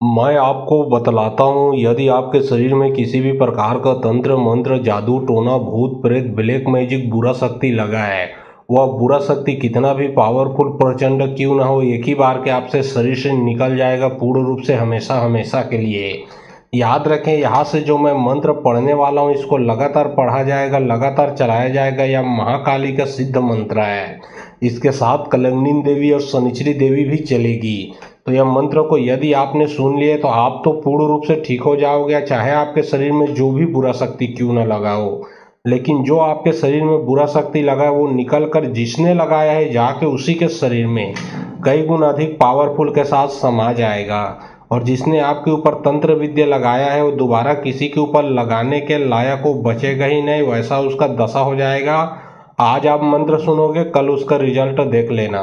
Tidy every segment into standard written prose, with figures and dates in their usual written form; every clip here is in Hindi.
मैं आपको बतलाता हूँ, यदि आपके शरीर में किसी भी प्रकार का तंत्र मंत्र जादू टोना भूत प्रेत ब्लैक मैजिक बुरा शक्ति लगा है, वह बुरा शक्ति कितना भी पावरफुल प्रचंड क्यों ना हो, एक ही बार के आपसे शरीर से निकल जाएगा पूर्ण रूप से, हमेशा हमेशा के लिए। याद रखें, यहाँ से जो मैं मंत्र पढ़ने वाला हूँ इसको लगातार पढ़ा जाएगा, लगातार चलाया जाएगा। यह महाकाली का सिद्ध मंत्र है। इसके साथ कलंगनी देवी और शनिचरी देवी भी चलेगी। तो यह मंत्र को यदि आपने सुन लिए तो आप तो पूर्ण रूप से ठीक हो जाओगे, चाहे आपके शरीर में जो भी बुरा शक्ति क्यों न लगा हो। लेकिन जो आपके शरीर में बुरा शक्ति लगा है वो निकल कर जिसने लगाया है जाके उसी के शरीर में कई गुण अधिक पावरफुल के साथ समा जाएगा। और जिसने आपके ऊपर तंत्र विद्या लगाया है वो दोबारा किसी के ऊपर लगाने के लायक वो बचेगा ही नहीं, वैसा उसका दशा हो जाएगा। आज आप मंत्र सुनोगे, कल उसका रिजल्ट देख लेना।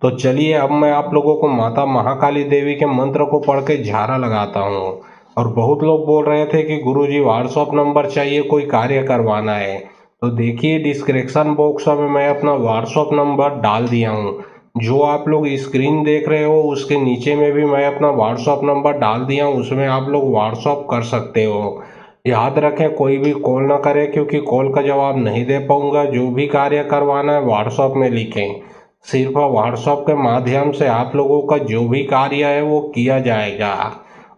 तो चलिए अब मैं आप लोगों को माता महाकाली देवी के मंत्र को पढ़ के झाड़ा लगाता हूँ। और बहुत लोग बोल रहे थे कि गुरुजी व्हाट्सअप नंबर चाहिए, कोई कार्य करवाना है। तो देखिए डिस्क्रिप्शन बॉक्स में मैं अपना व्हाट्सअप नंबर डाल दिया हूँ। जो आप लोग स्क्रीन देख रहे हो उसके नीचे में भी मैं अपना व्हाट्सअप नंबर डाल दिया हूँ, उसमें आप लोग व्हाट्सअप कर सकते हो। याद रखें, कोई भी कॉल ना करें क्योंकि कॉल का जवाब नहीं दे पाऊंगा। जो भी कार्य करवाना है व्हाट्सअप में लिखें, सिर्फ व्हाट्सएप के माध्यम से आप लोगों का जो भी कार्य है वो किया जाएगा।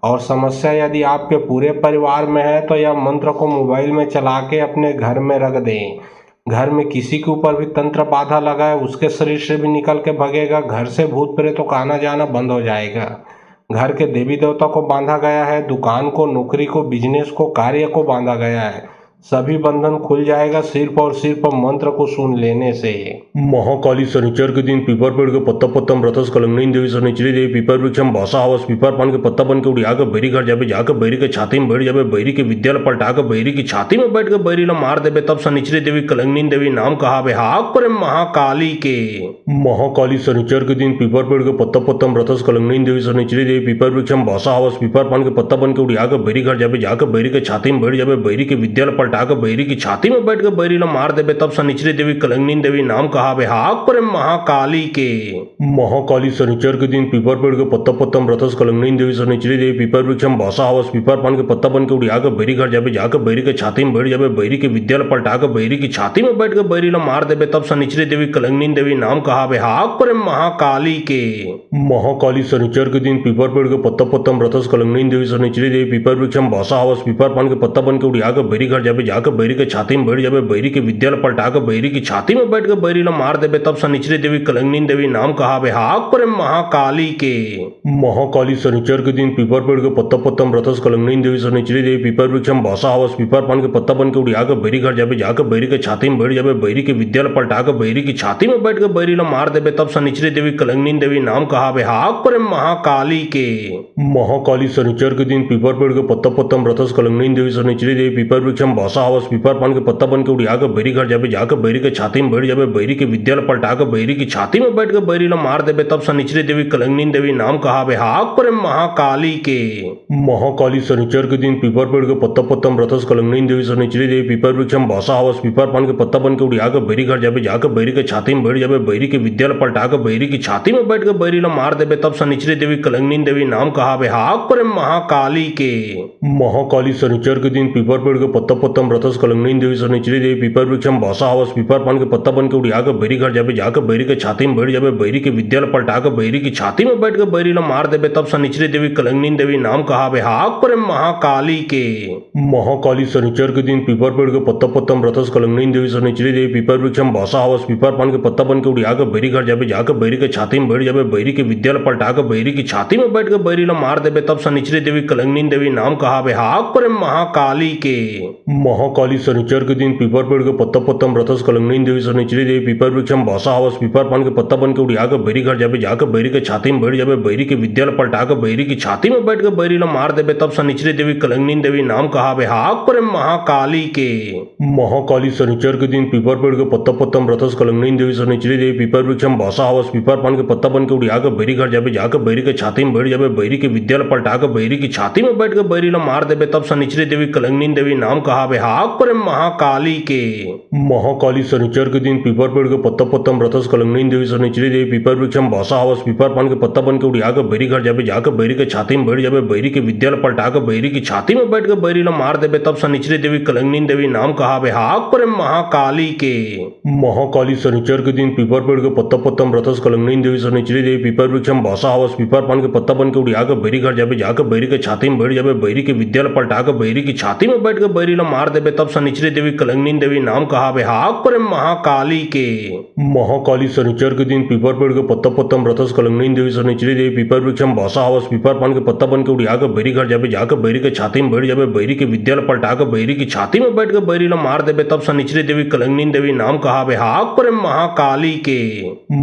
और समस्या यदि आपके पूरे परिवार में है तो यह मंत्र को मोबाइल में चला के अपने घर में रख दें। घर में किसी के ऊपर भी तंत्र बाधा लगा है उसके शरीर से भी निकल के भगेगा, घर से भूत प्रेतों का आना जाना बंद हो जाएगा। घर के देवी देवता को बांधा गया है, दुकान को, नौकरी को, बिजनेस को, कार्य को बांधा गया है, सभी बंधन खुल जाएगा सिर्फ और सिर्फ मंत्र को सुन लेने से। महाकाली शनिचर के दिन पीपर पेड़ के पत्ता पत्तम रथस कलंगनी देवी शनिचरी देवी पीपर वृक्षम भाषा हवस पीपर पान के पत्ता बन के उड़िया के बैरी घर जाबे, जाकर बैरी के छाती में बैठ जाबे, बैरी के विद्यालय पलटा कर बैरी की छाती में बैठ के बैरी ला मार देबे, तब शनिचरी देवी कलंगनी देवी नाम कहावे हाक पर महाकाली के। महाकाली शनिचर के दिन पीपर पेड़ के पत्ता पत्तम रथस कलंगनी देवी शनिचरी देवी पीपर वृक्षम भाषा हवस पीपर पान के पत्ता बन के उड़िया के बैरी घर जाबे, जाकर बैरी के छाती में बैठ जाबे, बैरी के विद्यालय पलटा कर बैरी की छाती में बैठ के बैरी ला मार देबे, तब शनिचरी देवी कलंगनी देवी नाम कहावे हाक पर महाकाली के। महाकाली शनिचर के दिन पीपर पेड़ के पत्ता पत्तम रथस कलंगनी देवी शनिचरी देवी पीपर वृक्षम भाषा हवस पीपर पान के पत्ता बन के उड़िया के बैरी घर जाबे, जाकर बैरी के छाती में बैठ जाबे, बैरी के विद्यालय पलटा कर बैरी की छाती में बैठ के बैरी ला मार देबे, तब शनिचरी देवी कलंगनी देवी नाम कहावे हाक पर महाकाली के। महाकाली शनिचर के दिन पीपर पेड़ के पत्ता पत्तम रथस कलंगनी देवी शनिचरी देवी पीपर वृक्षम भाषा हवस पीपर पान के पत्ता बन के उड़िया के बैरी घर जाबे, जाकर बैरी के छाती में बैठ जाबे, बैरी के विद्यालय पलटा कर बैरी की छाती में बैठ के बैरी ला मार देबे, तब शनिचरी देवी कलंगनी देवी नाम कहावे हाक पर महाकाली के। महाकाली शनिचर के दिन पीपर पेड़ के पत्ता पत्तम रथस कलंगनी देवी शनिचरी देवी पीपर वृक्षम भाषा हवस पीपर पान के पत्ता बन के उड़िया के बैरी घर जाबे, जाकर बैरी के छाती में बैठ जाबे, बैरी के विद्यालय पलटा कर बैरी की छाती में बैठ के बैरी ला मार देबे, तब शनिचरी देवी कलंगनी देवी नाम कहावे हाक पर महाकाली के। महाकाली शनिचर के दिन पीपर पेड़ के पत्ता पत्तम रथस कलंगनी देवी शनिचरी देवी पीपर वृक्षम भाषा हवस पीपर पान के पत्ता बन के उड़िया के बैरी घर जाबे, जाकर बैरी के छाती में बैठ जाबे, बैरी के विद्यालय पलटा कर बैरी की छाती में बैठ के बैरी ला मार देबे, तब शनिचरी देवी कलंगनी देवी नाम कहावे हाक पर महाकाली के। महाकाली शनिचर के दिन पीपर पेड़ के पत्ता पत्तम रथस कलंगनी देवी शनिचरी देवी पीपर वृक्षम भाषा हवस पीपर पान के पत्ता बन के उड़िया के बैरी घर जाबे, जाकर बैरी के छाती में बैठ जाबे, बैरी के विद्यालय पलटा कर बैरी की छाती में बैठ के बैरी ला मार देबे, तब शनिचरी देवी कलंगनी देवी नाम कहावे हाक पर महाकाली के। महाकाली शनिचर के दिन पीपर पेड़ के पत्ता पत्तम रथस कलंगनी देवी शनिचरी देवी पीपर वृक्षम भाषा हवस पीपर पान के पत्ता बन के उड़िया के बैरी घर जाबे, जाकर बैरी के छाती में बैठ जाबे, बैरी के विद्यालय पलटा कर बैरी की छाती में बैठ के बैरी ला मार देबे, तब शनिचरी देवी कलंगनी देवी नाम कहावे हाक पर महाकाली के। महाकाली शनिचर के दिन पीपर पेड़ के पत्ता पत्तम रथस कलंगनी देवी शनिचरी देवी पीपर वृक्षम भाषा हवस पीपर पान के पत्ता बन के उड़िया के बैरी घर जाबे, जाकर बैरी के छाती में बैठ जाबे, बैरी के विद्यालय पलटा कर बैरी की छाती में बैठ के बैरी ला मार देबे, तब शनिचरी देवी कलंगनी देवी नाम कहावे हाक पर महाकाली के। महाकाली शनिचर के दिन पीपर पेड़ के पत्ता पत्तम रथस कलंगनी देवी शनिचरी देवी पीपर वृक्षम भाषा हवस पीपर पान के पत्ता बन के उड़िया के बैरी घर जाबे, जाकर बैरी के छाती में बैठ जाबे, बैरी के विद्यालय पलटा कर बैरी की छाती में बैठ के बैरी ला मार देबे, तब शनिचरी देवी कलंगनी देवी नाम कहावे हाक पर महाकाली के। महाकाली शनिचर के दिन पीपर पेड़ के पत्ता पत्तम रथस कलंगनी देवी शनिचरी देवी पीपर वृक्षम भाषा हवस पीपर पान के पत्ता बन के उड़िया के बैरी घर जाबे, जाकर बैरी के छाती में बैठ जाबे, बैरी के विद्यालय पलटा कर बैरी की छाती में बैठ के बैरी ला मार देबे, तब शनिचरी देवी कलंगनी देवी नाम कहावे हाक करे महाकाली के। महाकाली शनिचर के दिन पीपर पेड़ के पत्ता पत्ता रथस कलंगनी देवी शनिचरी देवी पीपर वृक्षम भाषा हवस पीपर पान के पत्ता बन के उड़ी आकर बैरी घर जाबे जाकर बैरी के छाती में बैठ जाबे बैरी के विद्यालय पलटाकर बैरी की छाती में बैठ के बैरी ला मार देबे तब शनिचरी देवी कलंगनी देवी नाम कहावे हाक करे महाकाली के। महाकाली शनिचर के दिन पीपर पेड़ के पत्ता पत्ता रथस कलंगनी देवी शनिचरी देवी पीपर वृक्षम भाषा हवस पीपर पान के पत्ता बन के उड़ी आकर बैरी घर जाबे जाकर बैरी के छाती में बैठ जाबे बैरी के विद्यालय पलटाकर बैरी की छाती में बैठ के बैरी ला मार देबे तब शनिचरी देवी कलंगनी देवी नाम कहावे हाक करे महाकाली के। महाकाली शनिचर के दिन पीपर पेड़ के पत्ता पत्ता रथस कलंगनी देवी शनिचरी देवी पीपर वृक्षम भाषा हवस पीपर पान के पत्ता बन के उड़ी आकर बैरी घर जाबे जाकर बैरी के छाती में बैठ जाबे बैरी के विद्यालय पलटाकर बैरी की छाती में बैठ के बैरी ला मार देबे तब शनिचरी देवी कलंगनी देवी नाम कहावे हाक करे महाकाली के।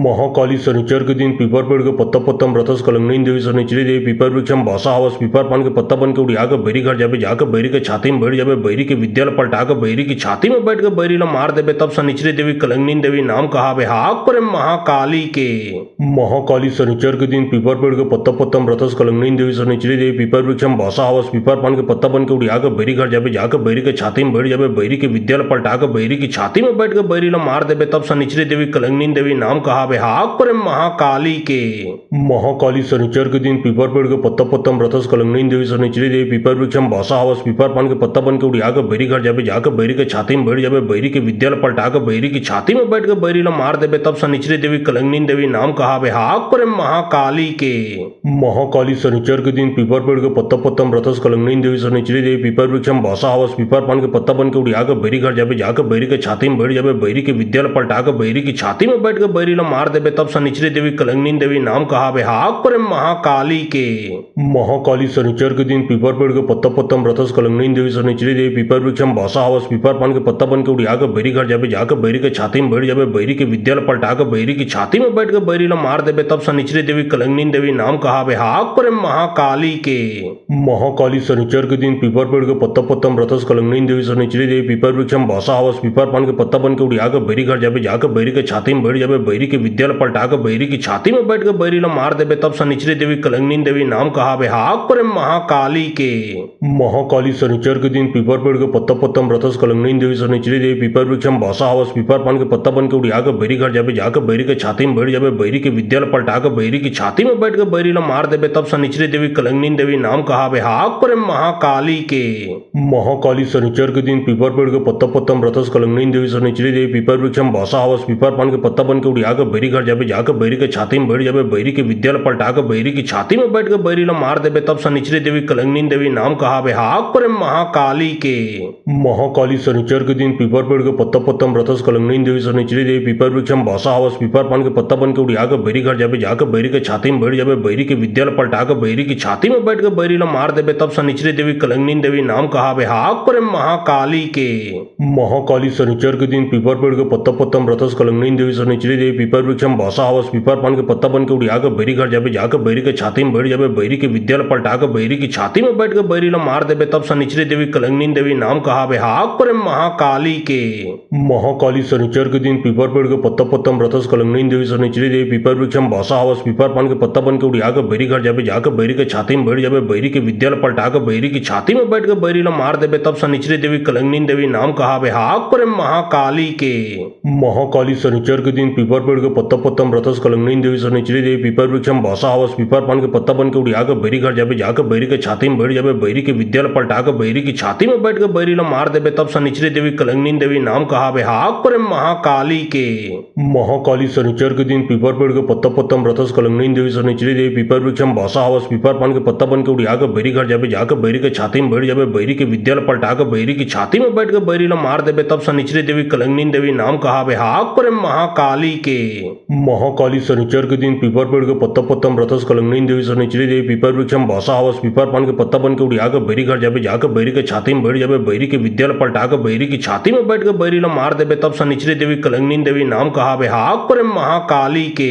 महाकाली शनिचर के दिन पीपर पेड़ के पत्ता पत्ता रथस कलंगनी देवी शनिचरी देवी पीपर वृक्षम भाषा हवस पीपर पान के पत्ता बन के उड़ी आकर बैरी घर जाबे जाकर बैरी के छाती में बैठ जाबे बैरी के विद्यालय पलटाकर बैरी की छाती में बैठ के बैरी ला मार देबे तब शनिचरी देवी कलंगनी देवी नाम कहावे हाक करे महाकाली के। महाकाली शनिचर के दिन पीपर पेड़ के पत्ता पत्ता रथस कलंगनी देवी शनिचरी देवी पीपर वृक्षम भाषा हवस पीपर पान के पत्ता बन के उड़ी आकर बैरी घर जाबे जाकर बैरी के छाती में बैठ जाबे बैरी के विद्यालय पलटाकर बैरी की छाती में बैठ के बैरी ला मार देबे तब शनिचरी देवी कलंगनी देवी नाम कहावे हाक करे महाकाली के। महाकाली शनिचर के दिन पीपर पेड़ के पत्ता पत्ता रथस कलंगनी देवी शनिचरी देवी पीपर वृक्षम भाषा हवस पीपर पान के पत्ता बन के उड़ी आकर बैरी घर जाबे जाकर बैरी के छाती में बैठ जाबे बैरी के विद्यालय पलटाकर बैरी की छाती में बैठ के बैरी ला मार देबे तब शनिचरी देवी कलंगनी देवी नाम कहावे हाक करे महाकाली के। महाकाली शनिचर के दिन पीपर पेड़ के पत्ता पत्ता रथस कलंगनी देवी शनिचरी देवी पीपर वृक्षम भाषा हवस पीपर पान के पत्ता बन के उड़ी आकर बैरी घर जाबे जाकर बैरी के छाती में बैठ जाबे बैरी के विद्यालय पलटाकर बैरी की छाती में बैठ के बैरी ला मार देबे तब शनिचरी देवी कलंगनी देवी नाम कहावे हाक करे महाकाली के। महाकाली शनिचर के दिन पीपर पेड़ के पत्ता पत्ता रथस कलंगनी देवी शनिचरी देवी पीपर वृक्षम भाषा हवस पीपर पान के पत्ता बन के उड़ी आकर बैरी घर जाबे जाकर बैरी के छाती में बैठ जाबे बैरी के विद्यालय पलटाकर बैरी की छाती में बैठ के बैरी ला मार देबे तब शनिचरी देवी कलंगनी देवी नाम कहावे हाक करे महाकाली के। महाकाली शनिचर के दिन पीपर पेड़ के पत्ता पत्ता रथस कलंगनी देवी शनिचरी देवी पीपर वृक्षम भाषा हवस पीपर पान के पत्ता बन के उड़ी आकर बैरी घर जाबे जाकर बैरी के छाती में बैठ जाबे बैरी के विद्यालय पलटाकर बैरी की छाती में बैठ के बैरी ला मार देबे तब शनिचरी देवी कलंगनी देवी नाम कहावे हाक करे महाकाली के। महाकाली शनिचर के दिन पीपर पेड़ के पत्ता पत्ता रथस कलंगनी देवी शनिचरी देवी पीपर वृक्षम भाषा हवस पीपर पान के पत्ता बन के उड़ी आकर बैरी घर जाबे जाकर बैरी के छाती में बैठ जाबे बैरी के विद्यालय पलटाकर बैरी की छाती में बैठ के बैरी ला मार देबे तब शनिचरी देवी कलंगनी देवी नाम कहावे हाक करे महाकाली के। महाकाली शनिचर के दिन पीपर पेड़ के पत्ता पत्ता रथस कलंगनी देवी शनिचरी देवी पीपर वृक्षम भाषा हवस पीपर पान के पत्ता बन के उड़ी आकर बैरी घर जाबे जाकर बैरी के छाती में बैठ जाबे बैरी के विद्यालय पलटाकर बैरी की छाती में बैठ के बैरी ला मार देबे तब शनिचरी देवी कलंगनी देवी नाम कहावे हाक करे महाकाली के। महाकाली शनिचर के दिन पीपर पेड़ के पत्ता पत्ता रथस कलंगनी देवी शनिचरी देवी पीपर वृक्षम भाषा हवस पीपर पान के पत्ता बन के उड़ी आकर बैरी घर जाबे जाकर बैरी के छाती में बैठ जाबे बैरी के विद्यालय पलटाकर बैरी की छाती में बैठ के बैरी ला मार देबे तब शनिचरी देवी कलंगनी देवी नाम कहावे हाक करे महाकाली के। महाकाली शनिचर के दिन पीपर पेड़ के पत्ता पत्ता रथस कलंगनी देवी शनिचरी देवी पीपर वृक्षम भाषा हवस पीपर पान के पत्ता बन के उड़ी आकर बैरी घर जाबे जाकर बैरी के छाती में बैठ जाबे बैरी के विद्यालय पलटाकर बैरी की छाती में बैठ के बैरी ला मार देबे तब शनिचरी देवी कलंगनी देवी नाम कहावे हाक करे महाकाली के। महाकाली शनिचर के दिन पीपर पेड़ के पत्ता पत्ता रथस कलंगनी देवी शनिचरी देवी पीपर वृक्षम भाषा हवस पीपर पान के पत्ता बन के उड़ी आकर बैरी घर जाबे जाकर बैरी के छाती में बैठ जाबे बैरी के विद्यालय पलटाकर बैरी की छाती में बैठ के बैरी ला मार देबे तब शनिचरी देवी कलंगनी देवी नाम कहावे हाक करे महाकाली के। महाकाली शनिचर के दिन पीपर पेड़ के पत्ता पत्ता रथस कलंगनी देवी शनिचरी देवी पीपर वृक्षम भाषा हवस पीपर पान के पत्ता बन के उड़ी आकर बैरी घर जाबे जाकर बैरी के छाती में बैठ जाबे बैरी के विद्यालय पलटाकर बैरी की छाती में बैठ के बैरी ला मार देबे तब शनिचरी देवी कलंगनी देवी नाम कहावे हाक करे महाकाली के। महाकाली शनिचर के दिन पीपर पेड़ के पत्ता पत्ता रथस कलंगनी देवी शनिचरी देवी पीपर वृक्षम भाषा हवस पीपर पान के पत्ता बन के उड़ी आकर बैरी घर जाबे जाकर बैरी के छाती में बैठ जाबे बैरी के विद्यालय पलटाकर बैरी की छाती में बैठ के बैरी ला मार देबे तब शनिचरी देवी कलंगनी देवी नाम कहावे हाक करे महाकाली के। महाकाली शनिचर के दिन पीपर पेड़ के पत्ता पत्ता रथस कलंगनी देवी शनिचरी देवी पीपर वृक्षम भाषा हवस पीपर पान के पत्ता बन के उड़ी आकर बैरी घर जाबे जाकर बैरी के छाती में बैठ जाबे बैरी के विद्यालय पलटाकर बैरी की छाती में बैठ के बैरी ला मार देबे तब शनिचरी देवी कलंगनी देवी नाम कहावे हाक करे महाकाली के।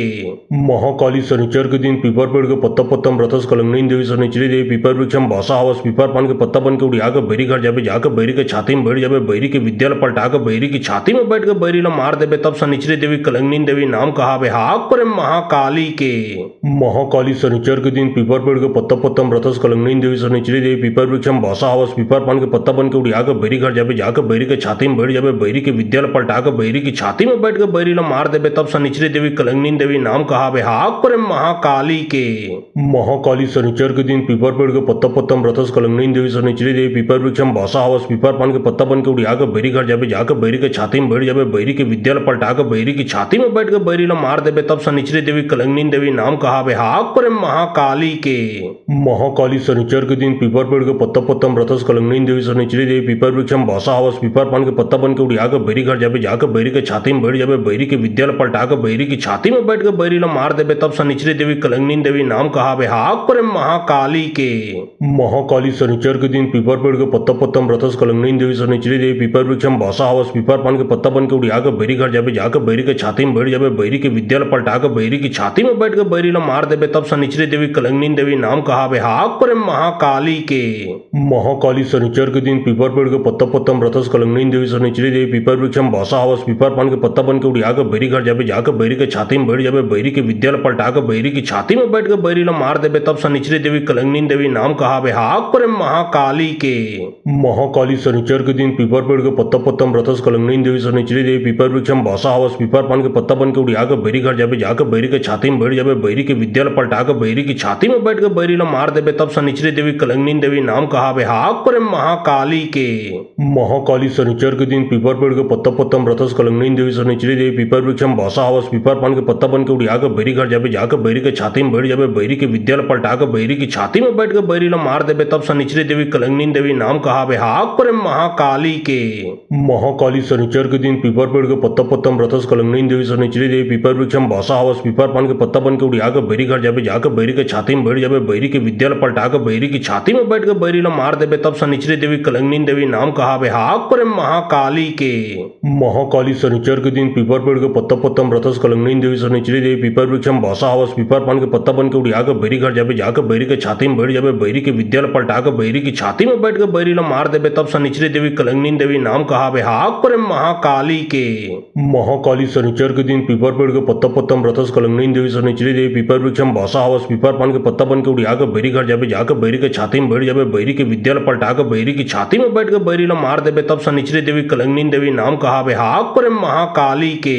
महाकाली शनिचर के दिन पीपर पेड़ के पत्ता पत्ता रथस कलंगनी देवी शनिचरी देवी पीपर वृक्षम भाषा हवस पीपर पान के पत्ता बन के उड़ी आकर बैरी घर जाबे जाकर बैरी के छाती में बैठ जाबे बैरी के विद्यालय पलटाकर बैरी की छाती में बैठ के बैरी ला मार देबे तब शनिचरी देवी कलंगनी देवी नाम कहावे हाक करे महाकाली के। महाकाली शनिचर के दिन पीपर पेड़ के पत्ता पत्ता रथस कलंगनी देवी शनिचरी देवी पीपर वृक्षम भाषा हवस पीपर पान के पत्ता बन के उड़ी उड़िया के बैरी घर जाबे जाके बैरी के छाती में बैठ जाबे बैरी के विद्या ल पलटा के बैरी की छाती में बैठ के बैरी ला मार देबे तब शनिचरी देवी कलंगनी देवी नाम कहावे हाक पर महाकाली के। महाकाली शनिचर के दिन पीपर पेड़ के पत्ता पत्ता में रथस कलंगनी देवी शनिचरी देवी पीपर वृक्षम भाषा हवस पीपर पान के पत्ता बन के उड़िया के बैरी घर जाबे जाके बैरी के छाती में बैठ जाबे बैरी के विद्या ल पलटा के बैरी की छाती में बैठ के बैरी ला मार देबे तब शनिचरी देवी कलंगनी देवी नाम कहावे हाक पर महाकाली के। महाकाली शनिचर के दिन पीपर पेड़ के पत्ता पत्ता में रथस कलंगनी देवी शनिचरी देवी पीपर वृक्षम भाषा हवस पीपर पान के पत्ता बन के उड़िया के बैरी घर जाबे जाके बैरी के छाती में बैठ जाबे बैरी के विद्या ल पलटा के बैरी की छाती में बैठ के बैरी ला मार देबे तब शनिचरी देवी कलंगनी देवी नाम कहावे हाक पर महाकाली के। महाकाली शनिचर के दिन पीपर पेड़ के पत्ता पत्ता में रथस कलंगनी देवी शनिचरी देवी पीपर वृक्षम भाषा हवस पीपर पान के पत्ता बन के उड़िया के बैरी घर जाबे जाके बैरी के छाती में बैठ जाबे बैरी के विद्या ल पलटा के बैरी की छाती में बैठ के बैरी ला मार देबे तब शनिचरी देवी कलंगनी देवी नाम कहावे हाक पर महाकाली के। महाकाली शनिचर के दिन पीपर पेड़ के पत्ता पत्ता में रथस कलंगनी देवी शनिचरी देवी पीपर वृक्षम भाषा हवस पीपर पान के पत्ता बन के उड़िया के बैरी घर जाबे जाके बैरी के छाती में बैठ जाबे बैरी के विद्या ल पलटा के बैरी की छाती में बैठ के बैरी ला मार देबे तब शनिचरी देवी कलंगनी देवी नाम कहावे हाक पर महाकाली के। महाकाली शनिचर के दिन पीपर पेड़ के पत्ता पत्ता में रथस कलंगनी देवी शनिचरी देवी पीपर वृक्षम भाषा हवस पीपर पान के पत्ता बन के उड़िया के बैरी घर जाबे जाके बैरी के छाती में बैठ जाबे बैरी के विद्या ल पलटा के बैरी की छाती में बैठ के बैरी ला मार देबे तब शनिचरी देवी कलंगनी देवी नाम कहावे हाक पर महाकाली के। महाकाली शनिचर के दिन पीपर पेड़ के पत्ता पत्ता में रथस कलंगनी देवी शनिचरी देवी पीपर वृक्षम भाषा हवस पीपर पान के पत्ता बन के उड़िया के बैरी घर जाबे जाके बैरी के छाती में बैठ जाबे बैरी के विद्या ल पलटा के बैरी की छाती में बैठ के बैरी ला मार देबे तब शनिचरी देवी कलंगनी देवी नाम कहावे हाक पर महाकाली के। महाकाली शनिचर के दिन पीपर पेड़ के पत्ता पत्ता में रथस कलंगनी देवी शनिचरी देवी पीपर वृक्षम भाषा हवस पीपर पान के पत्ता बन के उड़िया के बैरी घर जाबे जाके बैरी के छाती में बैठ जाबे बैरी के विद्या ल पलटा के बैरी की छाती में बैठ के बैरी ला मार देबे तब शनिचरी देवी कलंगनी देवी नाम कहावे हाक पर महाकाली के। महाकाली शनिचर के दिन पीपर पेड़ के पत्ता पत्ता में रथस कलंगनी देवी शनिचरी देवी पीपर वृक्षम भाषा हवस पीपर पान के पत्ता बन के उड़िया के बैरी घर जाबे जाके बैरी के छाती में बैठ जाबे बैरी के विद्या ल पलटा के बैरी की छाती में बैठ के बैरी ला मार देबे तब शनिचरी देवी कलंगनी देवी नाम कहावे हाक पर महाकाली के। महाकाली शनिचर के दिन पीपर पेड़ के पत्ता पत्ता में रथस कलंगनी देवी शनिचरी देवी पीपर वृक्षम भाषा हवस पीपर पान के पत्ता बन के उड़िया के बैरी घर जाबे जाके बैरी के छाती में बैठ जाबे बैरी के विद्या ल पलटा के बैरी की छाती में बैठ के बैरी ला मार देबे तब शनिचरी देवी कलंगनी देवी नाम कहावे हाक पर महाकाली के।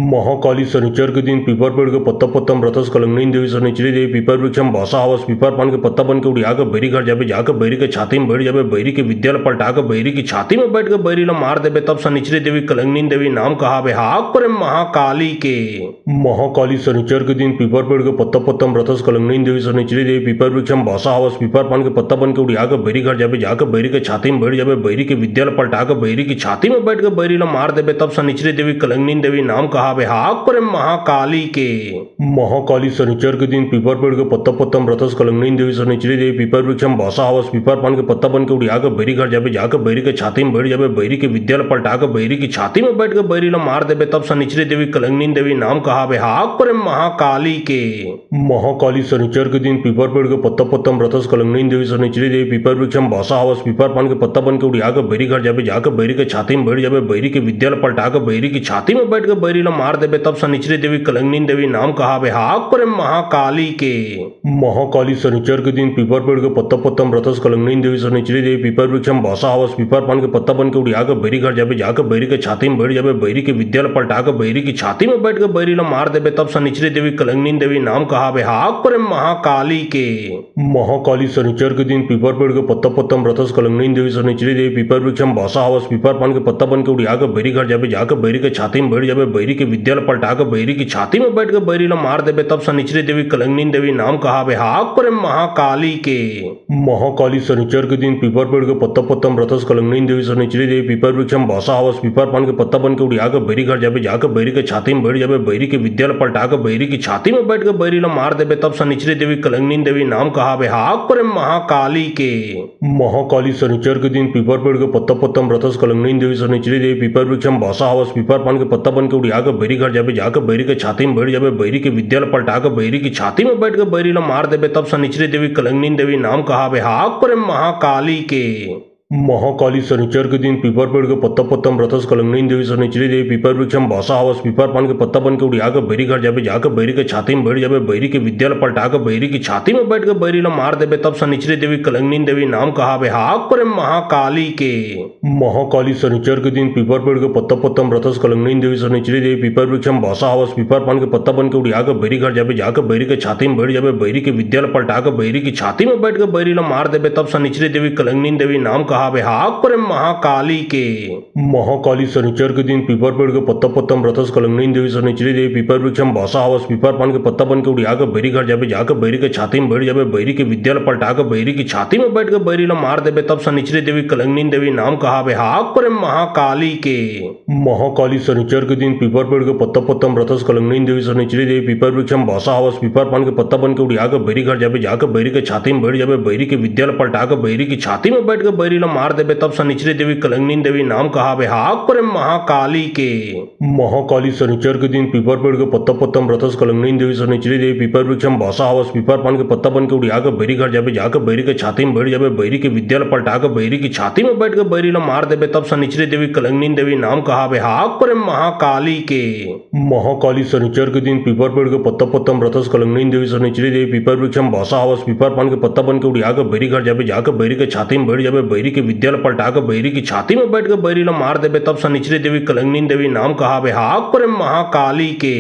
महाकाली शनिचर के दिन पीपर पेड़ के पत्ता पत्ता में रथस कलंगनी देवी शनिचरी देवी पीपर वृक्षम भाषा हवस पीपर पान के पत्ता बन के उड़िया के बैरी घर जाबे जाके बैरी के छाती में बैठ जाबे बैरी के विद्या ल पलटा के बैरी की छाती में बैठ के बैरी ला मार देबे तब शनिचरी देवी कलंगनी देवी नाम कहावे हाक पर महाकाली के। महाकाली शनिचर के दिन पीपर पेड़ के पत्ता पत्ता में रथस कलंगनी देवी शनिचरी देवी पीपर वृक्षम भाषा हवस पीपर पान के पत्ता बन के उड़िया के बैरी घर जाबे जाके बैरी के छाती में बैठ जाबे बैरी के विद्या ल पलटा के बैरी की छाती में बैठ के बैरी ला मार देबे तब शनिचरी देवी कलंगनी देवी नाम कहावे हाक पर महाकाली के। महाकाली शनिचर के दिन पीपर पेड़ के पत्ता पत्ता में रथस कलंगनी देवी शनिचरी देवी पीपर वृक्षम भाषा हवस पीपर पान के पत्ता बन के उड़िया के बैरी घर जाबे जाके बैरी के छाती में बैठ जाबे बैरी के विद्या ल पलटा के बैरी की छाती में बैठ के बैरी ला मार देबे तब शनिचरी देवी कलंगनी देवी नाम कहावे हाक पर महाकाली के। महाकाली शनिचर के दिन पीपर पेड़ के पत्ता पत्ता में रथस कलंगनी देवी शनिचरी देवी पीपर वृक्षम भाषा हवस पीपर पान के पत्ता बन के उड़िया के बैरी घर जाबे जाके बैरी के छाती में बैठ जाबे बैरी के विद्या ल पलटा के बैरी की छाती में बैठ के बैरी ला मार देबे तब शनिचरी देवी कलंगनी देवी नाम कहावे हाक पर महाकाली के। महाकाली शनिचर के दिन पीपर पेड़ के पत्ता पत्ता में रथस कलंगनी देवी शनिचरी देवी पीपर वृक्षम भाषा हवस पीपर पान के पत्ता बन के उड़िया के बैरी घर जाबे जाके बैरी के छाती में बैठ जाबे बैरी के विद्या ल पलटा के बैरी की छाती में बैठ के बैरी ला मार देबे तब शनिचरी देवी कलंगनी देवी नाम कहावे हाक पर महाकाली के। महाकाली शनिचर के दिन पीपर पेड़ के पत्ता पत्ता में रथस कलंगनी देवी शनिचरी देवी पीपर वृक्षम भाषा हवस पीपर पान के पत्ता बन के उड़िया के बैरी घर जाबे जाके बैरी के छाती में बैठ जाबे बैरी के विद्या ल पलटा के बैरी की छाती में बैठ के बैरी ला मार देबे तब शनिचरी देवी कलंगनी देवी नाम कहावे हाक पर महाकाली के। महाकाली शनिचर के दिन पीपर पेड़ के पत्ता पत्ता में रथस कलंगनी देवी शनिचरी देवी पीपर वृक्षम भाषा हवस पीपर पान के पत्ता बन के उड़िया के बैरी घर जाबे जाके बैरी के छाती में बैठ जाबे बैरी के विद्या ल पलटा के बैरी की छाती में बैठ के बैरी ला मार देबे तब शनिचरी देवी कलंगनी देवी नाम कहावे हाक पर महाकाली के। महाकाली शनिचर के दिन पीपर पेड़ के पत्ता पत्ता में रथस कलंगनी देवी शनिचरी देवी पीपर वृक्षम भाषा हवस पीपर पान के पत्ता बन के उड़िया के बैरी घर जाबे जाके बैरी के छाती में बैठ जाबे बैरी के विद्या ल पलटा के बैरी की छाती में बैठ के बैरी ला मार देबे तब शनिचरी देवी कलंगनी देवी नाम कहावे हाक पर महाकाली के। महाकाली शनिचर के दिन पीपर पेड़ के पत्ता पत्तम रथस कलंगनी देवी शनिचरी देवी पीपर वृक्षम भाषा हवस पीपर पान के पत्ता बन के उड़िया के बैरी घर जाबे जाके बैरी के छाती में बैठ जाबे बैरी के विद्यालय पलटा के बैरी की छाती में बैठ के बैरी ला मार देबे तब शनिचरी देवी कलंगनी देवी नाम कहावे हाक पर महाकाली के। महाकाली शनिचर के दिन पीपर पेड़ के पत्ता पत्तम रथस कलंगनी देवी शनिचरी देवी पीपर वृक्षम भाषा हवस पीपर पान के पत्ता बन के उड़िया के बैरी घर जाबे जाके बैरी के छाती में बैठ जाबे बैरी के विद्यालय पलटा के बैरी की छाती में बैठ के बैरी ला मार देबे तब शनिचरी देवी कलंगनी देवी नाम कहावे हाक पर महाकाली के। महाकाली शनिचर के दिन पीपर पेड़ के पत्ता पत्तम रथस कलंगनी देवी शनिचरी देवी पीपर वृक्षम भाषा हवस पीपर पान के पत्ता बन के उड़िया के बैरी घर जाबे जाके बैरी के छाती में बैठ जाबे बैरी के विद्यालय पलटा के बैरी की छाती में बैठ के बैरी ला मार देबे तब शनिचरी देवी कलंगनी देवी नाम कहावे हाक पर महाकाली के। महाकाली शनिचर के दिन पीपर पेड़ के पत्ता पत्तम रथस कलंगनी देवी शनिचरी देवी पीपर वृक्षम भाषा हवस पीपर पान के पत्ता बन के उड़िया के बैरी घर जाबे जाके बैरी के छाती में बैठ जाबे बैरी के विद्यालय पलटा के बैरी की छाती में बैठ के बैरी ला मार देबे तब शनिचरी देवी कलंगनी देवी नाम कहावे हाक पर महाकाली के। महाकाली शनिचर के दिन पीपर पेड़ के पत्ता पत्तम रथस कलंगनी देवी शनिचरी देवी पीपर वृक्षम भाषा हवस पीपर पान के पत्ता बन के उड़िया के बैरी घर जाबे जाके बैरी के छाती में बैठ जाबे बैरी के विद्यालय पलटा के बैरी की छाती में बैठ के बैरी ला मार देबे तब शनिचरी देवी कलंगनी देवी नाम कहावे हाक पर महाकाली के। महाकाली शनिचर के दिन पीपर पेड़ के पत्ता पत्तम रथस कलंगनी देवी शनिचरी देवी पीपर वृक्षम भाषा हवस पीपर पान के पत्ता बन के उड़िया के बैरी घर जाबे जाके बैरी के छाती में बैठ जाबे बैरी के विद्यालय पलटा के बैरी की छाती में बैठ के बैरी ला मार देबे तब शनिचरी देवी कलंगनी देवी नाम कहावे हाक पर महाकाली के।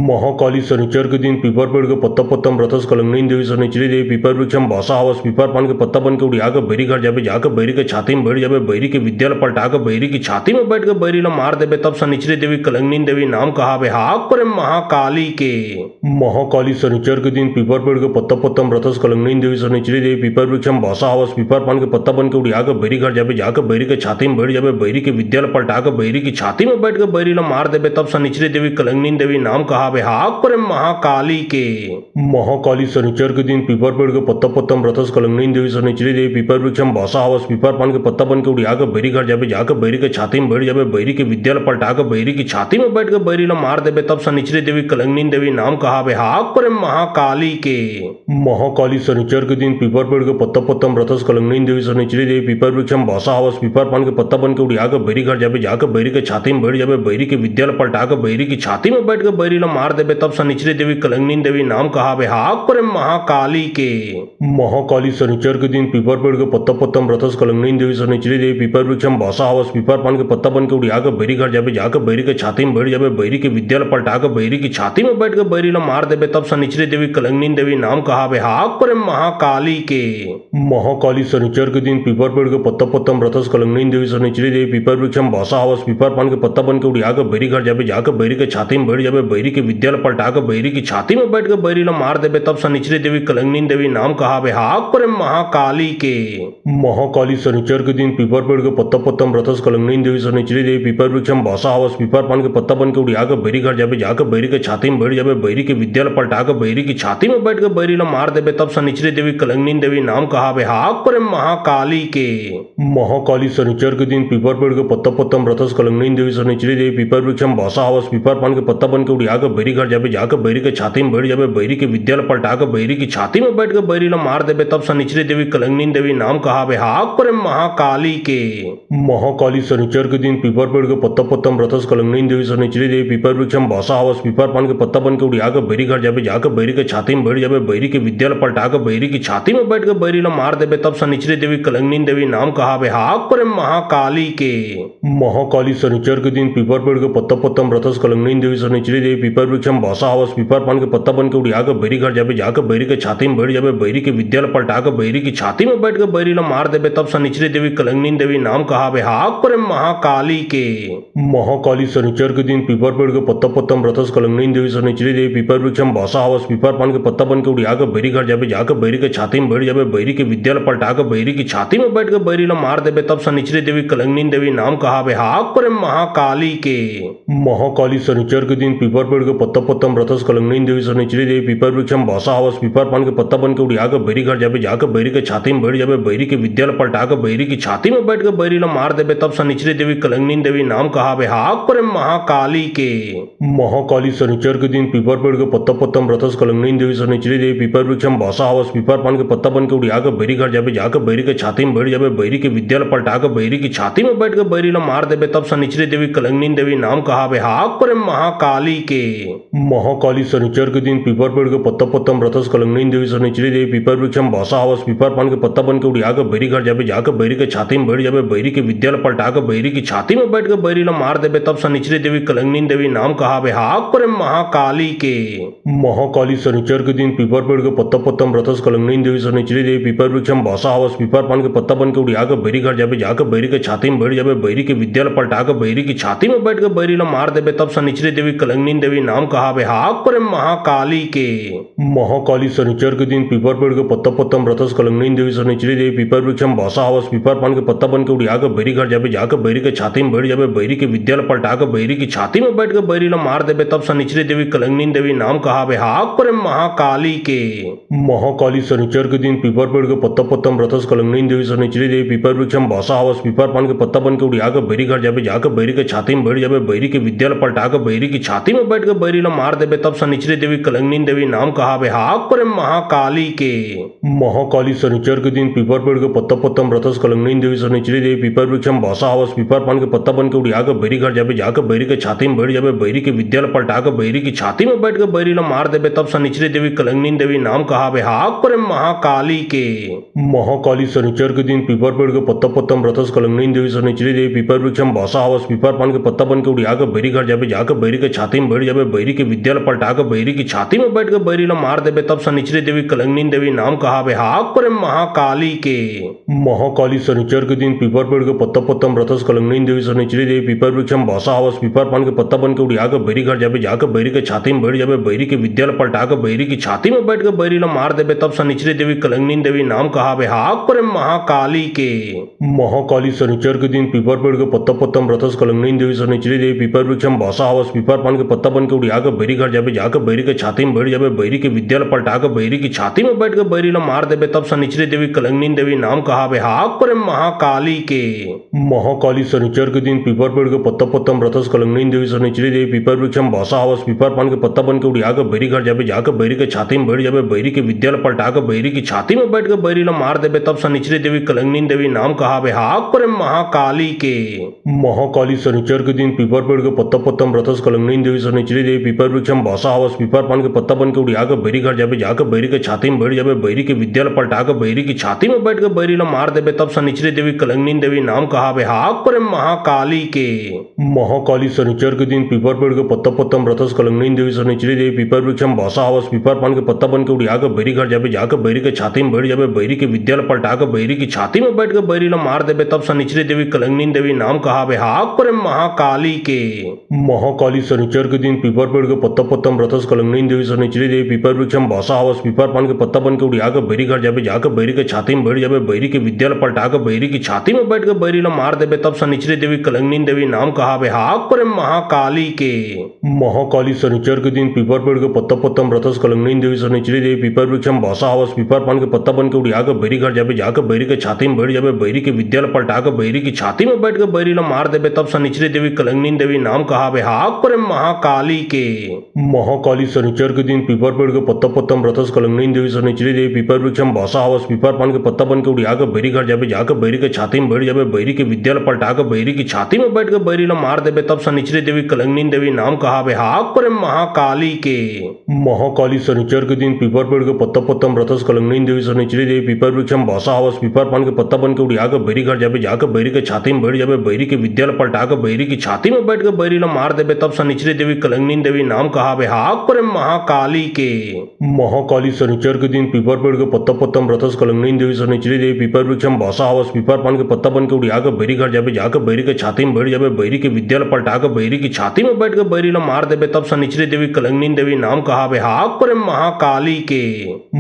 महाकाली शनिचर के दिन पीपर पेड़ के पत्ता पत्तम रथस कलंगनी देवी शनिचरी देवी पीपर वृक्षम भाषा हवस पीपर पान के पत्ता बन के उड़िया के बैरी घर जाबे जाके बैरी के छाती में बैठ जाबे बैरी के विद्यालय पलटा के बैरी की छाती में बैठ के बैरी ला मार देबे तब शनिचरी देवी कलंगनी देवी नाम कहावे हाक पर महाकाली के। महाकाली शनिचर के दिन पीपर पेड़ के पत्ता पत्तम रथस कलंगनी देवी शनिचरी देवी पीपर वृक्षम भाषा हवस पीपर पान के पत्ता बन के उड़िया के बैरी घर जाबे जाके बैरी के छाती में बैठ जाबे बैरी के विद्यालय पलटा के बैरी की छाती में बैठ के बैरी ला मार देबे तब शनिचरी देवी कलंगनी देवी नाम कहावे हाक पर महाकाली के। महाकाली शनिचर के दिन पीपर पेड़ के पत्ता पत्तम रथस कलंगनी देवी शनिचरी देवी पीपर वृक्षम भाषा हवस पीपर पान के पत्ता बन के उड़िया के बैरी घर जाबे जाके बैरी के छाती में बैठ जाबे बैरी के विद्यालय पलटा के बैरी की छाती में बैठ के बैरी ला मार देबे तब शनिचरी देवी कलंगनी देवी नाम कहावे हाक पर महाकाली के। महाकाली शनिचर के दिन पीपर पेड़ के पत्ता पत्तम रथस कलंगनी देवी शनिचरी देवी पीपर वृक्षम भाषा हवस पीपर पान के पत्ता बन के उड़िया के बैरी घर जाबे जाके बैरी के छाती में बैठ जाबे बैरी के विद्यालय पलटा के बैरी की छाती में बैठ के बैरी ला मार देबे तब शनिचरी देवी कलंगनी देवी नाम कहावे हाक पर महाकाली के। महाकाली शनिचर के दिन पीपर पेड़ के पत्ता पत्तम रथस कलंगनी देवी शनिचरी देवी पीपर वृक्षम भाषा हवस पीपर पान के पत्ता बन के उड़िया के बैरी घर जाबे जाके बैरी के छाती में बैठ जाबे बैरी के विद्यालय पलटा के बैरी की छाती में बैठ के बैरी ला मार देबे तब शनिचरी देवी कलंगनी देवी नाम कहावे हाक पर महाकाली के। महाकाली शनिचर के दिन पीपर पेड़ के पत्ता पत्तम रथस कलंगनी देवी शनिचरी देवी पीपर वृक्षम भाषा हवस पीपर पान के पत्ता बन के उड़िया के बैरी घर जाबे जाके बैरी के छाती में बैठ जाबे बैरी के विद्यालय पलटा के बैरी की छाती में बैठ के बैरी ला मार देबे तब शनिचरी देवी कलंगनी देवी नाम कहावे हाक पर महाकाली के। महाकाली शनिचर के दिन पीपर पेड़ के पत्ता पत्तम रथस कलंगनी देवी शनिचरी देवी पीपर वृक्षम भाषा हवस पीपर पान के पत्ता बन के उड़िया के बैरी घर जाबे जाके बैरी के छाती में बैठ जाबे बैरी के विद्यालय पलटा के बैरी की छाती में बैठ के बैरी ला मार देबे तब शनिचरी देवी कलंगनी देवी नाम कहावे हाक पर महाकाली के। महाकाली शनिचर के दिन पीपर पेड़ के पत्ता पत्तम रथस कलंगनी देवी शनिचरी देवी पीपर वृक्षम भाषा हवस पीपर पान के पत्ता बन के उड़िया के बैरी घर जाबे जाके बैरी के छाती में बैठ जाबे बैरी के विद्यालय पलटा के बैरी की छाती में बैठ के बैरी ला मार देबे तब शनिचरी देवी कलंगनी देवी नाम कहावे हाक पर महाकाली के। महाकाली शनिचर के दिन पीपर पेड़ के पत्ता पत्तम रथस कलंगनी देवी शनिचरी देवी पीपर वृक्षम भाषा हवस पीपर पान के पत्ता बन के उड़िया के बैरी घर जाबे जाके बैरी के छाती में बैठ जाबे बैरी के विद्यालय पलटा के बैरी की छाती में बैठ के बैरी ला मार देबे तब शनिचरी देवी कलंगनी देवी नाम कहावे हाक पर महाकाली के। महाकाली शनिचर के दिन पीपर पेड़ के पत्ता पत्तम रथस कलंगनी देवी शनिचरी देवी पीपर वृक्षम भाषा हवस पीपर पान के पत्ता बन के उड़िया के बैरी घर जाबे जाके बैरी के छाती में बैठ जाबे बैरी के विद्यालय पलटा के बैरी की छाती में बैठ के बैरी ला मार देबे तब शनिचरी देवी कलंगनी देवी नाम कहावे हाक पर महाकाली के। महाकाली शनिचर के दिन पीपर पेड़ के पत्ता पत्तम रथस कलंगनी देवी शनिचरी देवी पीपर वृक्षम भाषा हवस पीपर पान के पत्ता बन के उड़िया के बैरी घर जाबे जाके बैरी के छाती में बैठ जाबे बैरी के विद्यालय पलटा के बैरी की छाती में बैठ के बैरी ला मार देबे तब शनिचरी देवी कलंगनी देवी नाम कहावे हाक पर महाकाली के। महाकाली शनिचर के दिन पीपर पेड़ के पत्ता पत्तम रथस कलंगनी देवी शनिचरी देवी पीपर वृक्षम भाषा हवस पीपर पान के पत्ता बन के उड़िया के बैरी घर जाबे जाके बैरी के छाती में बैठ जाबे बैरी के विद्यालय पलटा के बैरी की छाती में बैठ के बैरी ला मार देबे तब शनिचरी देवी कलंगनी देवी नाम कहावे हाक पर महाकाली के। महाकाली शनिचर के दिन पीपर पेड़ के पत्ता पत्तम रथस कलंगनी देवी शनिचरी देवी पीपर वृक्षम भाषा हवस पीपर पान के पत्ता बन के उड़िया के बैरी घर जाबे जाके बैरी के छाती में बैठ जाबे जाबे बैरी के विद्या ल पलटा के बैरी की छाती में बैठ के बैरी ला मार देबे तब शनिचरी देवी कलंगनी देवी नाम कहावे हाक पर महाकाली के। महाकाली शनिचर के दिन पीपर पेड़ के पत्ता पत्तम रथस कलंगनी देवी शनिचरी देवी पीपर वृक्षम भाषा हवस पीपर पान के पत्ता बन के उड़िया के बैरी घर जाबे जाके बैरी के छाती में बैठ जाबे बैरी के विद्या ल पलटा के बैरी की छाती में बैठ के बैरी ला मार देबे तब शनिचरी देवी कलंगनी देवी नाम कहावे हाक पर महाकाली के। महाकाली शनिचर के दिन पीपर पेड़ के पत्ता पत्तम रथस कलंगनी देवी शनिचरी देवी पीपर वृक्षम भाषा हवस पीपर पान के पत्ता बन के उड़िया के बैरी घर जाबे जाके बैरी के छाती में बैठ जाबे बैरी के विद्या ल पलटा के बैरी की छाती में बैठ के बैरी ला मार देबे तब शनिचरी देवी कलंगनी देवी नाम कहावे हाक पर महाकाली के। महाकाली शनिचर के दिन पीपर पेड़ के पत्ता पत्तम रथस कलंगनी देवी शनिचरी देवी पीपर वृक्षम भाषा हवस पीपर पान के पत्ता बन के उड़िया के बैरी घर जाबे जाके बैरी के छाती में बैठ जाबे बैरी के विद्या ल पलटा के बैरी की छाती में बैठ के बैरी ला मार देबे तब शनिचरी देवी कलंगनी देवी नाम कहावे हाक पर महाकाली के। महाकाली शनिचर के दिन पीपर पेड़ के पत्ता पत्तम रथस कलंगनी देवी शनिचरी देवी पीपर वृक्षम भाषा हवस पीपर पान के पत्ता बन के उड़िया के बैरी घर जाबे जाके बैरी के छाती में बैठ जाबे बैरी के विद्या ल पलटा के बैरी की छाती में बैठ के बैरी ला मार देबे तब शनिचरी देवी कलंगनी देवी नाम कहावे हाक पर महाकाली के। महाकाली शनिचर के दिन पीपर पेड़ के पत्ता पत्तम रथस कलंगनी देवी शनिचरी देवी पीपर वृक्षम भाषा हवस पीपर पान के पत्ता बन के उड़िया के बैरी घर जाबे जाके बैरी के छाती में बैठ जाबे बैरी के विद्या ल पलटा के बैरी की छाती में बैठ के बैरी ला मार देबे तब शनिचरी देवी कलंगनी देवी नाम कहावे हाक पर महाकाली के। महाकाली शनिचर के दिन पीपर पेड़ के पत्ता पत्तम रथस कलंगनी देवी शनिचरी देवी पीपर वृक्षम भाषा हवस पीपर पान के पत्ता बन के उड़िया के बैरी घर जाबे जाके बैरी के छाती में बैठ जाबे बैरी के विद्या ल पलटा के बैरी की छाती में बैठ के बैरी ला मार देबे तब शनिचरी देवी कलंगनी देवी नाम कहावे हाक पर महाकाली के। महाकाली शनिचर के दिन पीपर पेड़ के पत्ता पत्तम रथस कलंगनी देवी शनिचरी देवी पीपर वृक्षम भाषा हवस पीपर पान के पत्ता बन के उड़िया के बैरी घर जाबे जाके बैरी के छाती में बैठ जाबे बैरी के विद्या ल पलटा के बैरी की छाती में बैठ के बैरी ला मार देबे तब शनिचरी देवी कलंगनी देवी नाम कहावे हाक पर महाकाली के। महाकाली शनिचर के दिन पीपर पेड़ के पत्ता पत्तम रथस कलंगनी देवी शनिचरी देवी पीपर वृक्षम भाषा हवस पीपर पान के पत्ता बन के उड़िया के बैरी घर जाबे जाके बैरी के छाती में बैठ जाबे बैरी के विद्या ल पलटा के बैरी की छाती में बैठ के बैरी ला मार देबे तब शनिचरी देवी कलंगनी देवी नाम कहावे हाक पर महाकाली के। महाकाली शनिचर के दिन पीपर पेड़ के पत्ता पत्तम रथस कलंगनी देवी शनिचरी देवी पीपर वृक्षम भाषा हवस पीपर पान के पत्ता बन के उड़िया के बैरी घर जाबे जाके बैरी के छाती में बैठ जाबे बैरी के विद्या ल पलटा के बैरी की छाती में बैठ के बैरी ला मार देबे तब शनिचरी देवी कलंगनी देवी नाम कहावे हाक पर महाकाली के। महाकाली शनिचर के दिन पीपर पेड़ के पत्ता पत्तम रथस कलंगनी देवी शनिचरी देवी पीपर वृक्षम भाषा हवस पीपर पान के पत्ता बन के उड़िया के बैरी घर जाबे जाके बैरी के छाती में बैठ जाबे बैरी के विद्या ल पलटा के बैरी की छाती में बैठ के बैरी ला मार देबे तब शनिचरी देवी कलंगनी देवी नाम कहावे हाक पर महाकाली के। महाकाली शनिचर के दिन पीपर पेड़ के पत्ता पत्तम रथस कलंगनी देवी शनिचरी देवी पीपर वृक्षम भाषा हवस पीपर पान के पत्ता बन के उड़िया के बैरी घर जाबे जाके बैरी के छाती में बैठ जाबे बैरी के विद्या ल पलटा के बैरी की छाती में बैठ के बैरी ला मार देबे तब शनिचरी देवी कलंगनी देवी नाम कहावे हाक पर महाकाली के। महाकाली शनिचर के दिन पीपर पेड़ के पत्ता पत्तम रथस कलंगनी देवी शनिचरी देवी पीपर वृक्षम भाषा हवस पीपर पान के पत्ता बन के उड़िया के बैरी घर जाबे जाके बैरी के छाती में बैठ जाबे बैरी के विद्या ल पलटा के बैरी की छाती में बैठ के बैरी ला मार देबे तब शनिचरी देवी कलंगनी देवी नाम कहावे हाक पर महाकाली के। महाकाली शनिचर के दिन पीपर पेड़ के पत्ता पत्तम रथस कलंगनी देवी शनिचरी देवी पीपर वृक्षम भाषा हवस पीपर पान के पत्ता बन के उड़िया के बैरी घर जाबे जाके बैरी के छाती में बैठ जाबे बैरी के विद्या ल पलटा के बैरी की छाती में बैठ के बैरी ला मार देबे तब शनिचरी देवी कलंगनी देवी नाम कहावे हाक पर महाकाली के। महाकाली शनिचर के दिन पीपर पेड़ के पत्ता पत्तम रथस कलंगनी देवी शनिचरी देवी पीपर वृक्षम भाषा हवस पीपर पान के पत्ता बन के उड़िया के बैरी घर जाबे जाके बैरी के छाती में बैठ जाबे बैरी के विद्या ल पलटा के बैरी की छाती में बैठ के बैरी ला मार देबे तब शनिचरी देवी कलंगनी देवी नाम कहावे हाक पर महाकाली के। महाकाली शनिचर के दिन पीपर पेड़ के पत्ता पत्तम रथस कलंगनी देवी शनिचरी देवी पीपर वृक्षम भाषा हवस पीपर पान के पत्ता बन के उड़िया के बैरी घर जाबे जाके बैरी के छाती में बैठ जाबे बैरी के विद्या ल पलटा के बैरी की छाती में बैठ के बैरी ला मार देबे तब शनिचरी देवी कलंगनी देवी नाम कहावे हाक पर महाकाली के। महाकाली शनिचर के दिन पीपर पेड़ के पत्ता पत्तम रथस कलंगनी देवी शनिचरी देवी पीपर वृक्षम भाषा हवस पीपर पान के पत्ता बन के उड़िया के बैरी घर जाबे जाके बैरी के छाती में बैठ जाबे बैरी के विद्या ल पलटा के बैरी की छाती में बैठ के बैरी ला मार देबे तब शनिचरी देवी कलंगनी देवी नाम कहावे हाक पर महाकाली के।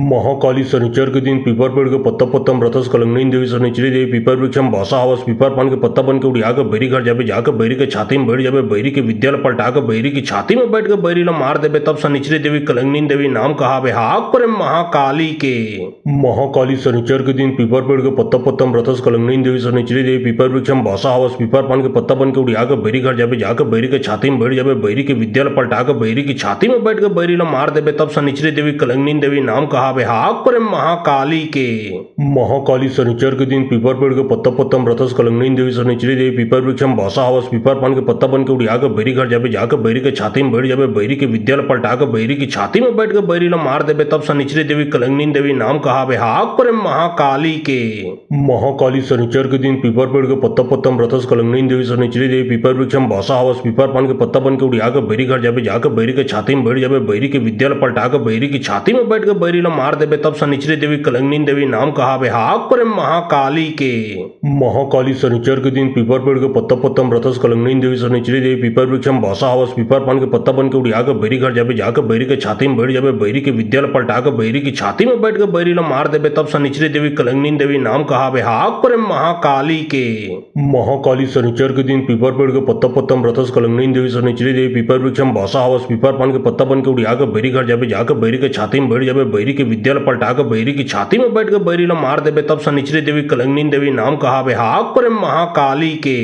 महाकाली शनिचर के दिन पीपर पेड़ के पत्ता पत्तम रथस कलंगनी देवी शनिचरी देवी पीपर वृक्षम भाषा हवस पीपर पान के पत्ता बन के उड़िया के बैरी घर जाबे जाके बैरी के छाती में बैठ जाबे बैरी के विद्या ल पलटा के बैरी की छाती में बैठ के बैरी ला मार देबे तब शनिचरी देवी कलंगनी देवी नाम कहावे हाक पर महाकाली के। महाकाली शनिचर के दिन पीपर पेड़ के पत्ता पत्तम रथस कलंगनी देवी शनिचरी देवी पीपर वृक्षम भाषा हवस पीपर पान के पत्ता बन के उड़िया के बैरी घर जाबे जाके बैरी के छाती में बैठ जाबे बैरी के विद्या ल पलटा के बैरी की छाती में बैठ के बैरी ला मार देबे तब शनिचरी देवी कलंगनी देवी नाम कहावे हाक पर महाकाली के। महाकाली शनिचर शनिचर के दिन पीपर पेड़ के पत्ता पत्ता रथस कलंगनी देवी शनिचरी देवी पीपर वृक्षम भाषा हवस पीपर पान के पत्ता बन के उड़िया के बैरी घर जाबे जाके बैरी के छाती में बैठ जाबे बैरी के विद्या पलटा के बैरी की छाती में बैठ के बैरी ला मार देबे तब शनिचरी देवी कलंगनी देवी नाम कहावे हाक पर महाकाली के। महाकाली शनिचर के दिन पीपर पेड़ के पत्ता पत्ता रथस कलंगनी देवी शनिचरी देवी पीपर वृक्षम भाषा हवस पीपर पान के पत्ता बन के उड़िया के बैरी घर जाबे जाके बैरी के छाती में बैठ जाबे बैरी के विद्या पलटा के बैरी की छाती में बैठ के बैरी ला मार देबे तब शनिचरी देवी कलंगनी देवी नाम कहावे हाक पर महाकाली के। महाकाली शनिचर के दिन पीपर पेड़ के पत्ता पत्ता रथस कलंगनी देवी शनिचरी देवी पीपर वृक्षम भाषा हवस पीपर पान के पत्ता बन के उड़िया के बैरी घर जाबे जाके बैरी के छाती में बैठ जाबे बैरी के विद्या पलटा के बैरी की छाती में बैठ के बैरी ला मार देबे तब शनिचरी देवी कलंगनी देवी नाम कहावे हाक पर महाकाली के। महाकाली शनिचर के दिन पीपर पेड़ के पत्ता पत्ता रथस कलंगनी देवी शनिचरी देवी पीपर वृक्षम भाषा हवस पीपर पान के पत्ता बन के उड़िया के बैरी घर जाबे जाके बैरी के छाती में बैठ जाबे बैरी के विद्या पलटा के बैरी की छाती में बैठ के बैरी ला मार देबे तब शनिचरी देवी कलंगनी देवी नाम कहावे हाक पर महाकाली के।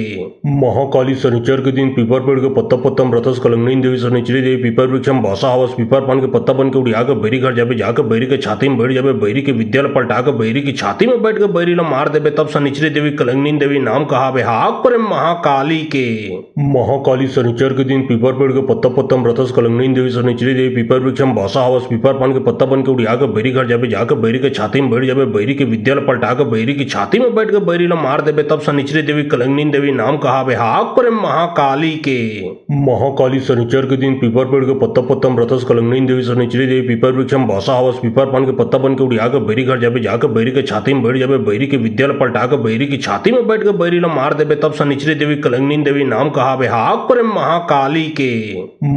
महाकाली शनिचर के दिन पीपर पेड़ के पत्ता पत्ता रथस कलंगनी देवी शनिचरी देवी पीपर वृक्षम भाषा हवस पीपर पान के पत्ता बन के उड़िया के बैरी घर जाबे जाके बैरी के छाती में बैठ जाबे बैरी के विद्या पलटा के बैरी की छाती में बैठ के बैरी ला मार देबे तब शनिचरी देवी कलंगनी देवी नाम कहावे हाक पर महाकाली के। महाकाली शनिचर के दिन पीपर पेड़ के पत्ता पत्ता रथस कलंगनी देवी शनिचरी देवी पीपर वृक्षम भाषा हवस पीपर पान के पत्ता बन के उड़िया के बैरी घर जाबे जाके बैरी के छाती में बैठ जाबे बैरी के विद्या पलटा के बैरी की छाती में बैठ के बैरी ला मार देबे तब शनिचरी देवी कलंगनी देवी नाम कहावे हाक पर महाकाली के। महाकाली शनिचर के दिन पीपर पेड़ के पत्ता पत्ता रथस कलंगनी देवी शनिचरी देवी पीपर वृक्षम भाषा हवस पीपर पान के पत्ता बन के उड़िया के बैरी घर जाबे जाके बैरी के छाती में बैठ जाबे बैरी के विद्या पलटा के बैरी की छाती में बैठ के बैरी ला मार देबे तब शनिचरी देवी कलंगनी देवी नाम कहावे हाक पर महाकाली के।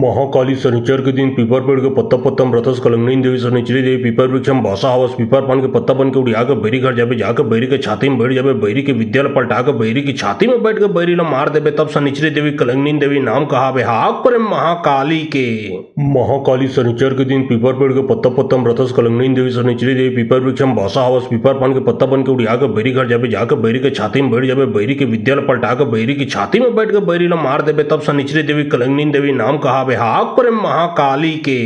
महाकाली शनिचर के दिन पीपर पेड़ के पत्ता पत्ता रथस कलंगनी देवी शनिचरी देवी पीपर वृक्षम भाषा हवस पीपर पान के पत्ता बन के उड़िया के बैरी घर जाबे जाके बैरी के छाती में बैठ जाबे बैरी के विद्या पलटा के बैरी की छाती में बैठ के बैरी ला मार देबे तब शनिचरी देवी कलंगनी देवी नाम कहावे हाक पर महाकाली के। महाकाली शनिचर के दिन पीपर पेड़ के पत्ता पत्ता रथस कलंगनी देवी शनिचरी देवी पीपर वृक्षम भाषा हवस पीपर पान के पत्ता बन के उड़िया के बैरी घर जाबे जाके बैरी के छाती में बैठ जाबे बैरी के विद्या पलटा के बैरी की छाती में बैठ के बैरी ला मार देबे तब शनिचरी देवी कलंगनी देवी नाम कहावे हाक पर महाकाली के।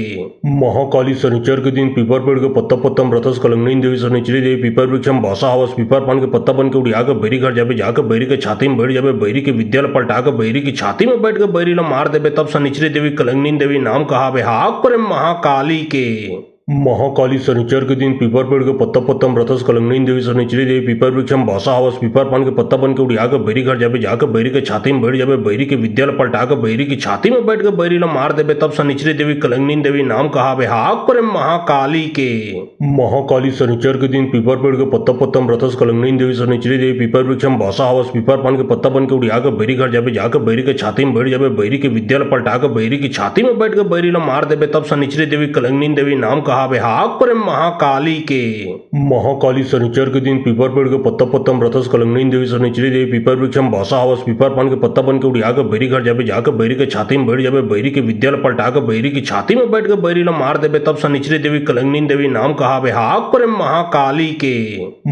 महाकाली शनिचर के दिन पीपर पेड़ के पत्ता पत्ता रथस कलंगनी देवी शनिचरी देवी पीपर वृक्षम भाषा हवस पीपर पान के पत्ता बन के उड़िया के बैरी घर जाबे जाके बैरी के छाती में बैठ जाबे बैरी के विद्या पलटा के बैरी की छाती में बैठ के बैरी ला मार देबे तब शनिचरी देवी कलंगनी देवी नाम कहावे हाक पर महाकाली के। महाकाली शनिचर के दिन पीपर पेड़ के पत्ता पत्ता रथस कलंगनी देवी शनिचरी देवी पीपर वृक्षम भाषा हवस पीपर पान के पत्ता बन के उड़िया के बैरी घर जाबे जाके बैरी के छाती में बैठ जाबे बैरी के विद्या पलटा के बैरी की छाती में बैठ के बैरी ला मार देबे तब शनिचरी देवी कलंगनी देवी नाम कहावे हाक पर महाकाली के। महाकाली शनिचर के दिन पीपर पेड़ के पत्ता पत्ता रथस कलंगनी देवी शनिचरी देवी पीपर वृक्षम भाषा हवस पीपर पान के पत्ता बन के उड़िया के बैरी घर जाबे जाके बैरी के छाती में बैठ जाबे बैरी के विद्या पलटा के बैरी की छाती में बैठ के बैरी ला मार देबे तब शनिचरी देवी कलंगनी देवी नाम कहावे हाक पर महाकाली के। महाकाली शनिचर के दिन पीपर पेड़ के पत्ता पत्ता रथस कलंगनी देवी शनिचरी देवी पीपर वृक्षम भाषा हवस पीपर पान के पत्ता बन के उड़िया के बैरी घर जाबे जाके बैरी के छाती में बैठ जाबे बैरी के विद्या पलटा के बैरी की छाती में बैठ के बैरी ला मार देबे तब शनिचरी देवी कलंगनी देवी नाम कहावे हाक पर महाकाली के।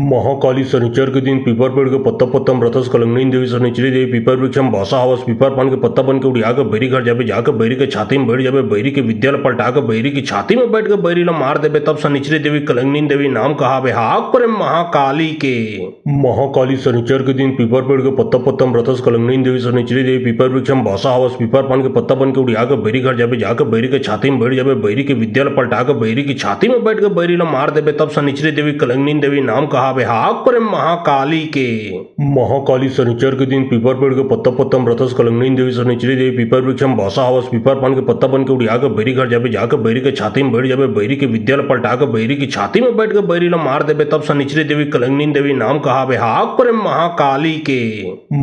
महाकाली शनिचर के दिन पीपर पेड़ के पत्ता पत्ता रथस कलंगनी देवी शनिचरी देवी पीपर वृक्षम भाषा हवस पीपर पान के पत्ता बन के उड़िया के बैरी घर जाबे जाके बैरी के छाती में बैठ जाबे बैरी के विद्या पलटा के बैरी की छाती में बैठ के बैरी ला मार देबे तब शनिचरी देवी कलंगनी देवी नाम कहावे हाक पर महाकाली के। महाकाली शनिचर के दिन पीपर पेड़ के पत्ता पत्ता रथस कलंगनी देवी शनिचरी देवी पीपर वृक्षम भाषा हवस पीपर पान के पत्ता बन के उड़िया के बैरी घर जाबे जाके बैरी के छाती में बैठ जाबे बैरी के विद्या पलटा के बैरी की छाती में बैठ के बैरी ला मार देबे तब शनिचरी देवी कलंगनी देवी नाम कहावे हाक पर महाकाली के। महाकाली शनिचर के दिन पीपर पेड़ के पत्ता पत्ता रथस कलंगनी देवी शनिचरी देवी पीपर वृक्षम भाषा हवस पीपर पान के पत्ता बन के उड़िया के बैरी घर जाबे जाके बैरी के छाती में बैठ जाबे बैरी के विद्या पलटा के बैरी की छाती में बैठ के बैरी ला मार देबे तब शनिचरी देवी कलंगनी देवी नाम कहावे हाक पर महाकाली के।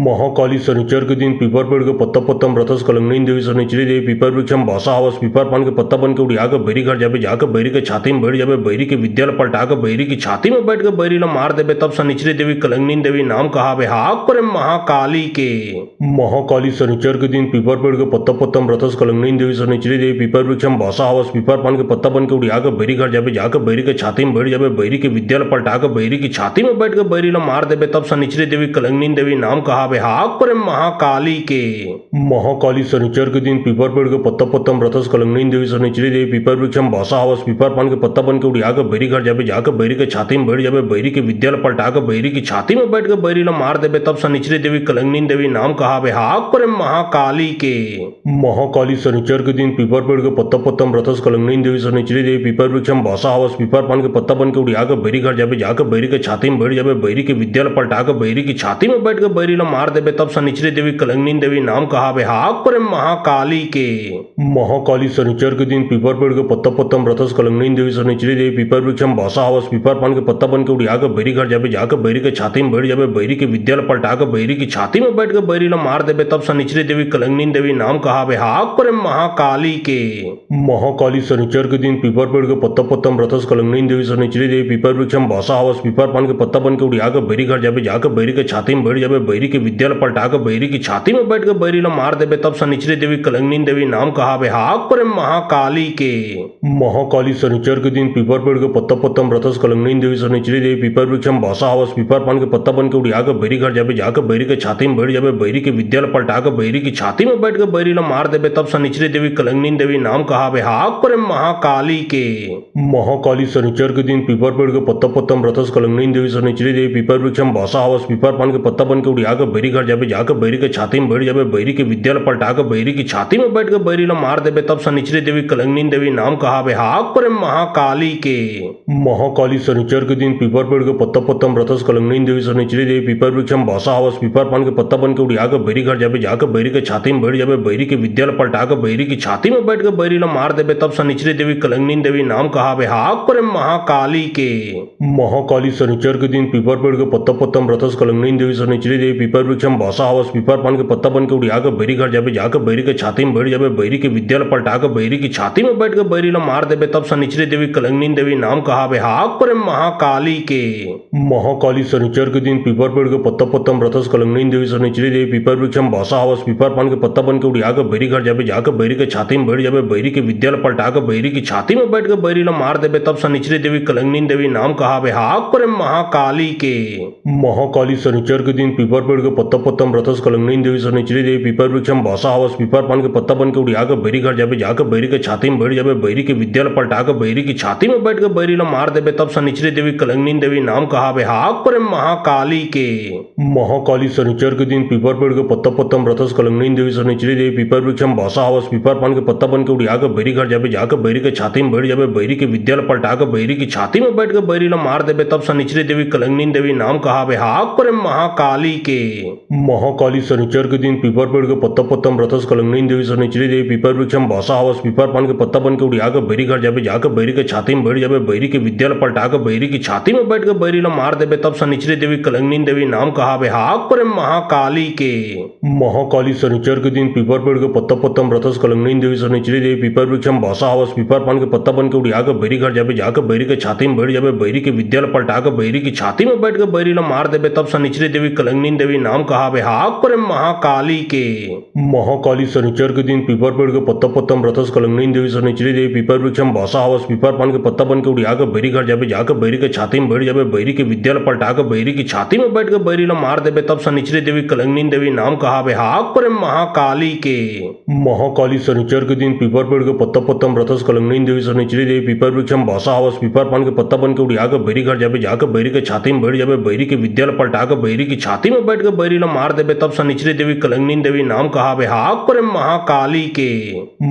महाकाली शनिचर के दिन पीपर पेड़ के पत्ता पत्ता रथस कलंगनी देवी शनिचरी देवी पीपर वृक्षम भाषा हवस पीपर पान के पत्ता बन के उड़िया के बैरी घर जाबे जाके बैरी के छाती में बैठ जाबे बैरी के विद्या पलटा के बैरी की छाती में बैठ के बैरी ला मार देबे तब शनिचरी देवी कलंगनी देवी नाम कहावे हाक पर महाकाली के। महाकाली शनिचर के दिन पीपर पेड़ के पत्ता पत्ता रथस कलंगनी देवी शनिचरी देवी पीपर वृक्षम भाषा हवस पीपर पान के पत्ता बन के उड़िया के बैरी घर जाबे जाके बैरी के छाती में बैठ जाबे बैरी के विद्या ल पलटा के बैरी की छाती में बैठ के बैरी ल मार देबे तब शनिचरी देवी कलंगनी देवी नाम कहावे हाक पर महाकाली के। महाकाली शनिचर के दिन पीपर पेड़ के पत्ता पत्ता में रथस कलंगनी देवी शनिचरी देवी पीपर वृक्ष में भाषा हवस पीपर पान के पत्ता बन के उड़िया के बैरी घर जाबे जाके बैरी के छाती में बैठ जाबे बैरी के विद्या ल पलटा के बैरी की छाती में बैठ के बैरी ल मार देबे तब शनिचरी देवी कलंगनी देवी नाम कहावे हाक पर महाकाली के। महाकाली शनिचर के दिन पीपर पेड़ के पत्ता पत्ता में रथस कलंगनी देवी शनिचरी देवी पीपर वृक्ष में भाषा हवस पीपर पान के पत्ता बन के उड़िया के बैरी घर जाबे जाके बैरी के छाती में बैठ जाबे बैरी के विद्या ल पलटा के बैरी की छाती में बैठ के बैरी ल मार देबे तब शनिचरी देवी कलंगनी देवी नाम कहावे हाक पर महाकाली के। महाकाली शनिचर के दिन पीपर पेड़ के पत्ता पत्ता में रथस कलंगनी देवी शनिचरी देवी पीपर वृक्ष में भाषा हवस पीपर पान के पत्ता बन के उड़िया के बैरी घर जाबे जाके बैरी के छाती में बैठ जाबे बैरी के विद्या ल पलटा के बैरी की छाती में बैठ के बैरी ल मार देबे तब शनिचरी देवी कलंगनी देवी नाम कहावे हाक पर महाकाली के। महाकाली शनिचर के दिन पीपर पेड़ के पत्ता पत्ता में रथस कलंगनी देवी शनिचरी देवी पीपर वृक्ष में भाषा हवस पीपर पान के पत्ता बन के उड़िया के बैरी घर जाबे जाके बैरी के छाती में बैठ जाबे बैरी के विद्या ल पलटा के बैरी की छाती में बैठ के बैरी ल मार देबे तब शनिचरी देवी कलंगनी देवी नाम कहावे हाक पर महाकाली के। महाकाली शनिचर के दिन पीपर पेड़ के पत्ता पत्ता में रथस कलंगनी देवी शनिचरी देवी पीपर वृक्ष में भाषा हवस पीपर पान के पत्ता बन के उड़िया के बैरी घर जाबे जाके बैरी के छाती में बैठ जाबे बैरी के विद्या ल पलटा के बैरी की छाती में बैठ के बैरी ल मार देबे तब शनिचरी देवी कलंगनी देवी नाम कहावे हाक पर महाकाली के। महाकाली शनिचर के दिन पीपर पेड़ के पत्ता पत्ता में रथस कलंगनी देवी शनिचरी देवी पीपर वृक्ष में भाषा हवस पीपर पान के पत्ता बन के उड़िया के बैरी घर जाबे जाके बैरी के छाती में बैठ जाबे बैरी के विद्या ल पलटा के बैरी की छाती में बैठ के बैरी ल मार देबे तब शनिचरी देवी कलंगनी देवी नाम कहावे हाक पर महाकाली के। महाकाली शनिचर के दिन पीपर पेड़ के पत्ता पत्ता में रथस कलंगनी देवी शनिचरी देवी पीपर वृक्ष में भाषा हवस पीपर पान के पत्ता बन के उड़िया के बैरी घर जाबे जाके बैरी के छाती में बैठ जाबे बैरी के विद्या ल पलटा के बैरी की छाती में बैठ के बैरी ल मार देबे तब शनिचरी देवी कलंगनी देवी नाम कहावे हाक पर महाकाली के। महाकाली शनिचर के दिन पीपर पेड़ के पत्ता पत्ता में रथस कलंगनी देवी शनिचरी देवी पीपर वृक्ष में भाषा हवस पीपर पान के पत्ता बन के उड़िया के बैरी घर जाबे जाके बैरी के छाती में बैठ जाबे बैरी के विद्या ल पलटा के बैरी की छाती में बैठ के बैरी ल मार देबे तब शनिचरी देवी कलंगनी देवी नाम कहावे हाक पर महाकाली के। महाकाली शनिचर के दिन पीपर पेड़ के पत्ता पत्ता में रथस कलंगनी देवी शनिचरी देवी पीपर वृक्ष में भाषा हवस पीपर पान के पत्ता बन के उड़िया के बैरी घर जाबे जाके बैरी के छाती में बैठ जाबे बैरी के विद्या ल पलटा के बैरी की छाती में बैठ के बैरी ल मार देबे तब शनिचरी देवी कलंगनी देवी नाम कहावे हाक पर महाकाली के। महाकाली शनिचर के दिन पीपर पेड़ के पत्ता पत्ता में रथस कलंगनी देवी शनिचरी देवी पीपर वृक्ष में भाषा हवस पीपर पान के पत्ता बन के उड़िया के बैरी घर जाबे जाके बैरी के छाती में बैठ जाबे बैरी के विद्या ल पलटा के बैरी की छाती में बैठ के बैरी ल मार देबे तब शनिचरी देवी कलंगनी देवी नाम कहावे हाक पर महाकाली के। महाकाली शनिचर के दिन पीपर पेड़ के पत्ता पत्ता में रथस कलंगनी देवी शनिचरी देवी पीपर वृक्ष में भाषा हवस पीपर पान के पत्ता बन के उड़िया के बैरी घर जाबे जाके बैरी के छाती में बैठ जाबे बैरी के विद्या ल पलटा के बैरी की छाती में बैठ के बैरी ल मार देबे तब शनिचरी देवी कलंगनी देवी नाम कहावे हाक पर महाकाली के। महाकाली शनिचर के दिन पीपर पेड़ के पत्ता पत्ता में रथस कलंगनी देवी शनिचरी देवी पीपर वृक्ष में भाषा हवस पीपर पान के पत्ता बन के उड़िया के बैरी घर जाबे जाके बैरी के छाती में बैठ जाबे बैरी के विद्या ल पलटा के बैरी की छाती में बैठ के बैरी ल मार देबे तब शनिचरी देवी कलंगनी देवी नाम कहावे हाक पर महाकाली के। महाकाली शनिचर के दिन पीपर पेड़ के पत्ता पत्ता में रथस कलंगनी देवी शनिचरी देवी पीपर वृक्ष में भाषा हवस पीपर पान के पत्ता बन के उड़िया के बैरी घर जाबे जाके बैरी के छाती में बैठ जाबे बैरी के विद्या ल पलटा के बैरी की छाती में बैठ के बैरी ल मार देबे तब शनिचरी देवी कलंगनी देवी नाम कहावे हाक पर महाकाली के। महाकाली शनिचर के दिन पीपर पेड़ के पत्ता पत्ता में रथस कलंगनी देवी शनिचरी देवी पीपर वृक्ष में भाषा हवस पीपर पान के पत्ता बन के उड़िया के बैरी घर जाबे जाके बैरी के छाती में बैठ जाबे बैरी के विद्या ल पलटा के बैरी की छाती में बैठ के बैरी ल मार देबे तब शनिचरी देवी कलंगनी देवी नाम कहावे हाक पर महाकाली के। महाकाली शनिचर के दिन पीपर पेड़ के पत्ता पत्ता में रथस कलंगनी देवी शनिचरी देवी पीपर वृक्ष में भाषा हवस पीपर पान के पत्ता बन के उड़िया के बैरी घर जाबे जाके बैरी के छाती में बैठ जाबे बैरी के विद्या ल पलटा के बैरी की छाती में बैठ के बैरी ल मार देबे तब शनिचरी देवी कलंगनी देवी नाम कहावे हाक पर महाकाली के।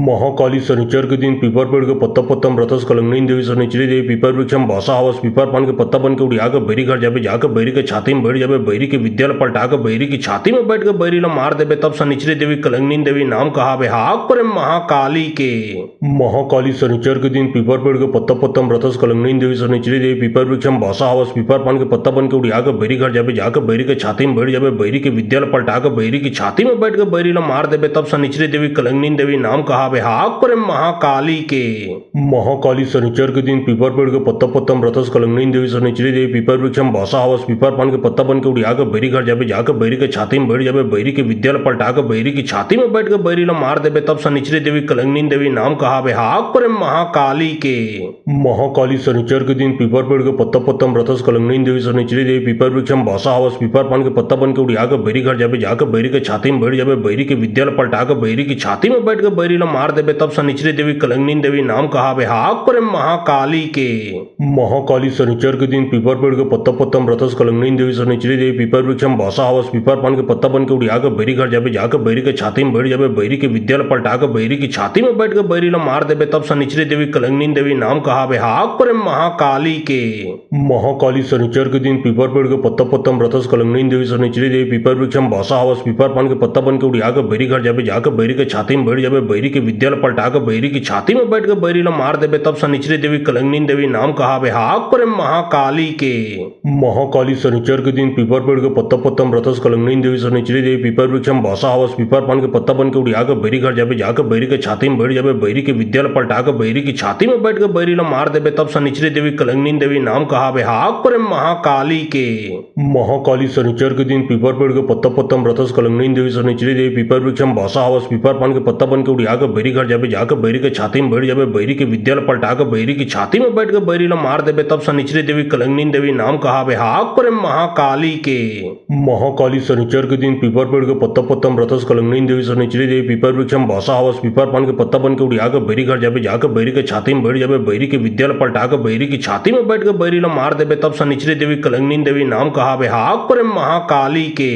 महाकाली शनिचर के दिन पीपर पेड़ के पत्ता पत्ता में रथस कलंगनी देवी शनिचरी देवी पीपर वृक्ष में भाषा हवस पीपर पान के पत्ता बन के उड़िया के बैरी घर जाबे जाके बैरी के छाती में बैठ जाबे बैरी के विद्या ल पलटा के बैरी की छाती में बैठ के बैरी ल मार देबे तब शनिचरी देवी कलंगनी देवी नाम कहावे हाक पर महाकाली के। महाकाली शनिचर के दिन पीपर पेड़ के पत्ता पत्ता में रथस कलंगनी देवी शनिचरी देवी पीपर वृक्ष में भाषा हवस पीपर पान के पत्ता बन के उड़िया के बैरी घर जाबे जाके बैरी के छाती में बैठ जाबे बैरी के विद्या ल पलटा के बैरी की छाती में बैठ के बैरी ल मार देबे तब शनिचरी देवी कलंगनी देवी नाम कहावे हाक पर महाकाली के। महाकाली शनिचर के दिन पीपर पेड़ के पत्ता पत्ता में रथस कलंगनी देवी शनिचरी देवी पीपर वृक्ष में भाषा हवस पीपर पान के पत्ता बन के उड़िया के बैरी घर जाबे जाके बैरी के छाती में बैठ जाबे बैरी के विद्या ल पलटा के बैरी की छाती में बैठ के बैरी ल मार देबे तब शनिचरी देवी कलंगनी देवी नाम कहावे हाक पर महाकाली महाकाली के। महाकाली शनिचर के दिन पीपर पेड़ के पत्ता पत्ता रथस कलंगनी देवी शनिचरी देवी पीपर वृक्षम भाषा हवस पीपर पान के पत्ता बन के उड़िया के बैरी घर जाबे जाकर बैरी के छाती में बैठ जाबे बैरी के विद्यालय पलटा के बैरी की छाती में बैठ के बैरी ला मार देबे तब शनिचरी देवी कलंगनी देवी नाम कहावे हाक पर महाकाली के। महाकाली शनिचर के दिन पीपर पेड़ के पत्ता पत्ता रथस कलंगनी देवी शनिचरी देवी पीपर वृक्षम भाषा हवस पीपर पान के पत्ता बन के उड़िया के बैरी घर जाबे जाकर बैरी के छाती में बैठ जाबे बैरी के विद्यालय पलटा के बैरी की छाती में बैठ के बैरी ला मार देबे तब शनिचरी देवी कलंगनी देवी नाम कहावे हाक पर महाकाली के। महाकाली शनिचर के दिन पीपर पेड़ के पत्ता पत्ता रथस कलंगनी देवी शनिचरी देवी पीपर वृक्षम भाषा हवस पीपर पान के पत्ता बन के उड़िया के बैरी घर जाबे जाकर बैरी के छाती में बैठ जाबे बैरी के विद्यालय पलटा के बैरी की छाती में बैठ के बैरी ला मार देबे तब शनिचरी देवी कलंगनी देवी नाम कहावे हाक पर महाकाली के। महाकाली शनिचर के दिन पीपर पेड़ के पत्ता पत्ता रथस कलंगनी देवी शनिचरी देवी पीपर वृक्षम भाषा हवस पीपर पान के पत्ता बन के उड़िया के बैरी घर जाबे जाकर बैरी के छाती में बैठ जाबे बैरी के विद्यालय पलटा के बैरी की छाती में बैठ के बैरी ला मार देबे तब शनिचरी देवी कलंगनी देवी नाम कहावे हाक पर महाकाली के। महाकाली शनिचर के दिन पीपर पेड़ के पत्ता पत्ता रथस कलंगनी देवी शनिचरी देवी पीपर वृक्षम भाषा हवस पीपर पान के पत्ता बन के उड़िया के बैरी घर जाबे जाकर बैरी के छाती में बैठ जाबे बैरी के विद्यालय पलटा के बैरी की छाती में बैठ के बैरी ला मार देबे तब शनिचरी देवी कलंगनी देवी नाम कहावे हाक पर महाकाली के। महाकाली शनिचर के दिन पीपर पेड़ के पत्ता पत्ता रथस कलंगनी देवी शनिचरी देवी पीपर वृक्षम भाषा हवस पीपर पान के पत्ता बन के उड़िया के बैरी घर जाबे जाकर बैरी के छाती में बैठ जाबे बैरी के विद्यालय पलटा के बैरी की छाती में बैठ के बैरी ला मार देबे तब शनिचरी देवी कलंगनी देवी नाम कहावे हाक पर महाकाली के।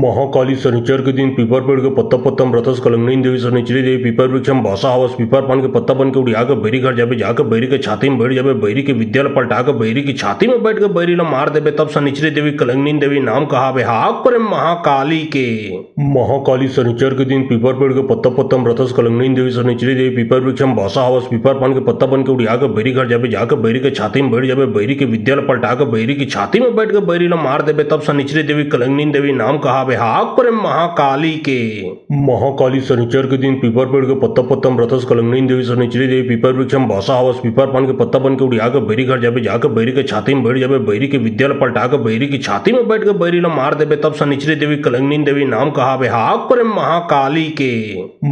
महाकाली शनिचर के दिन पीपर पेड़ के पत्ता पत्ता रथस कलंगनी देवी शनिचरी देवी पीपर वृक्षम भाषा हवस पीपर पान के पत्ता बन के उड़िया के बैरी घर जाबे जाकर बैरी के छाती में बैठ जाबे बैरी के विद्यालय पलटा के बैरी की छाती में बैठ के बैरी ला मार देबे तब शनिचरी देवी कलंगनी देवी नाम कहावे हाक पर महाकाली के। महाकाली शनिचर के दिन पीपर पेड़ के पत्ता पत्ता रथस कलंगनी देवी शनिचरी देवी पीपर वृक्षम भाषा हवस पीपर पान के पत्ता बन के उड़िया के बैरी घर जाबे जाकर बैरी के छाती में बैठ जाबे बैरी के विद्यालय पलटा के बैरी की छाती में बैठ के बैरी ला मार देबे तब शनिचरी देवी कलंगनी देवी नाम कहावे हाक पर महाकाली के। महाकाली शनिचर के दिन पीपर पेड़ के पत्ता पत्ता रथस कलंगनी देवी शनिचरी देवी पीपर वृक्षम भाषा हवस पीपर पान के पत्ता बन के उड़िया के बैरी घर जाबे जाकर बैरी के छाती में बैठ जाबे बैरी के विद्यालय पलटा के बैरी की छाती में बैठ के बैरी ला मार देबे तब शनिचरी देवी कलंगनी देवी नाम कहावे हाक पर महाकाली के।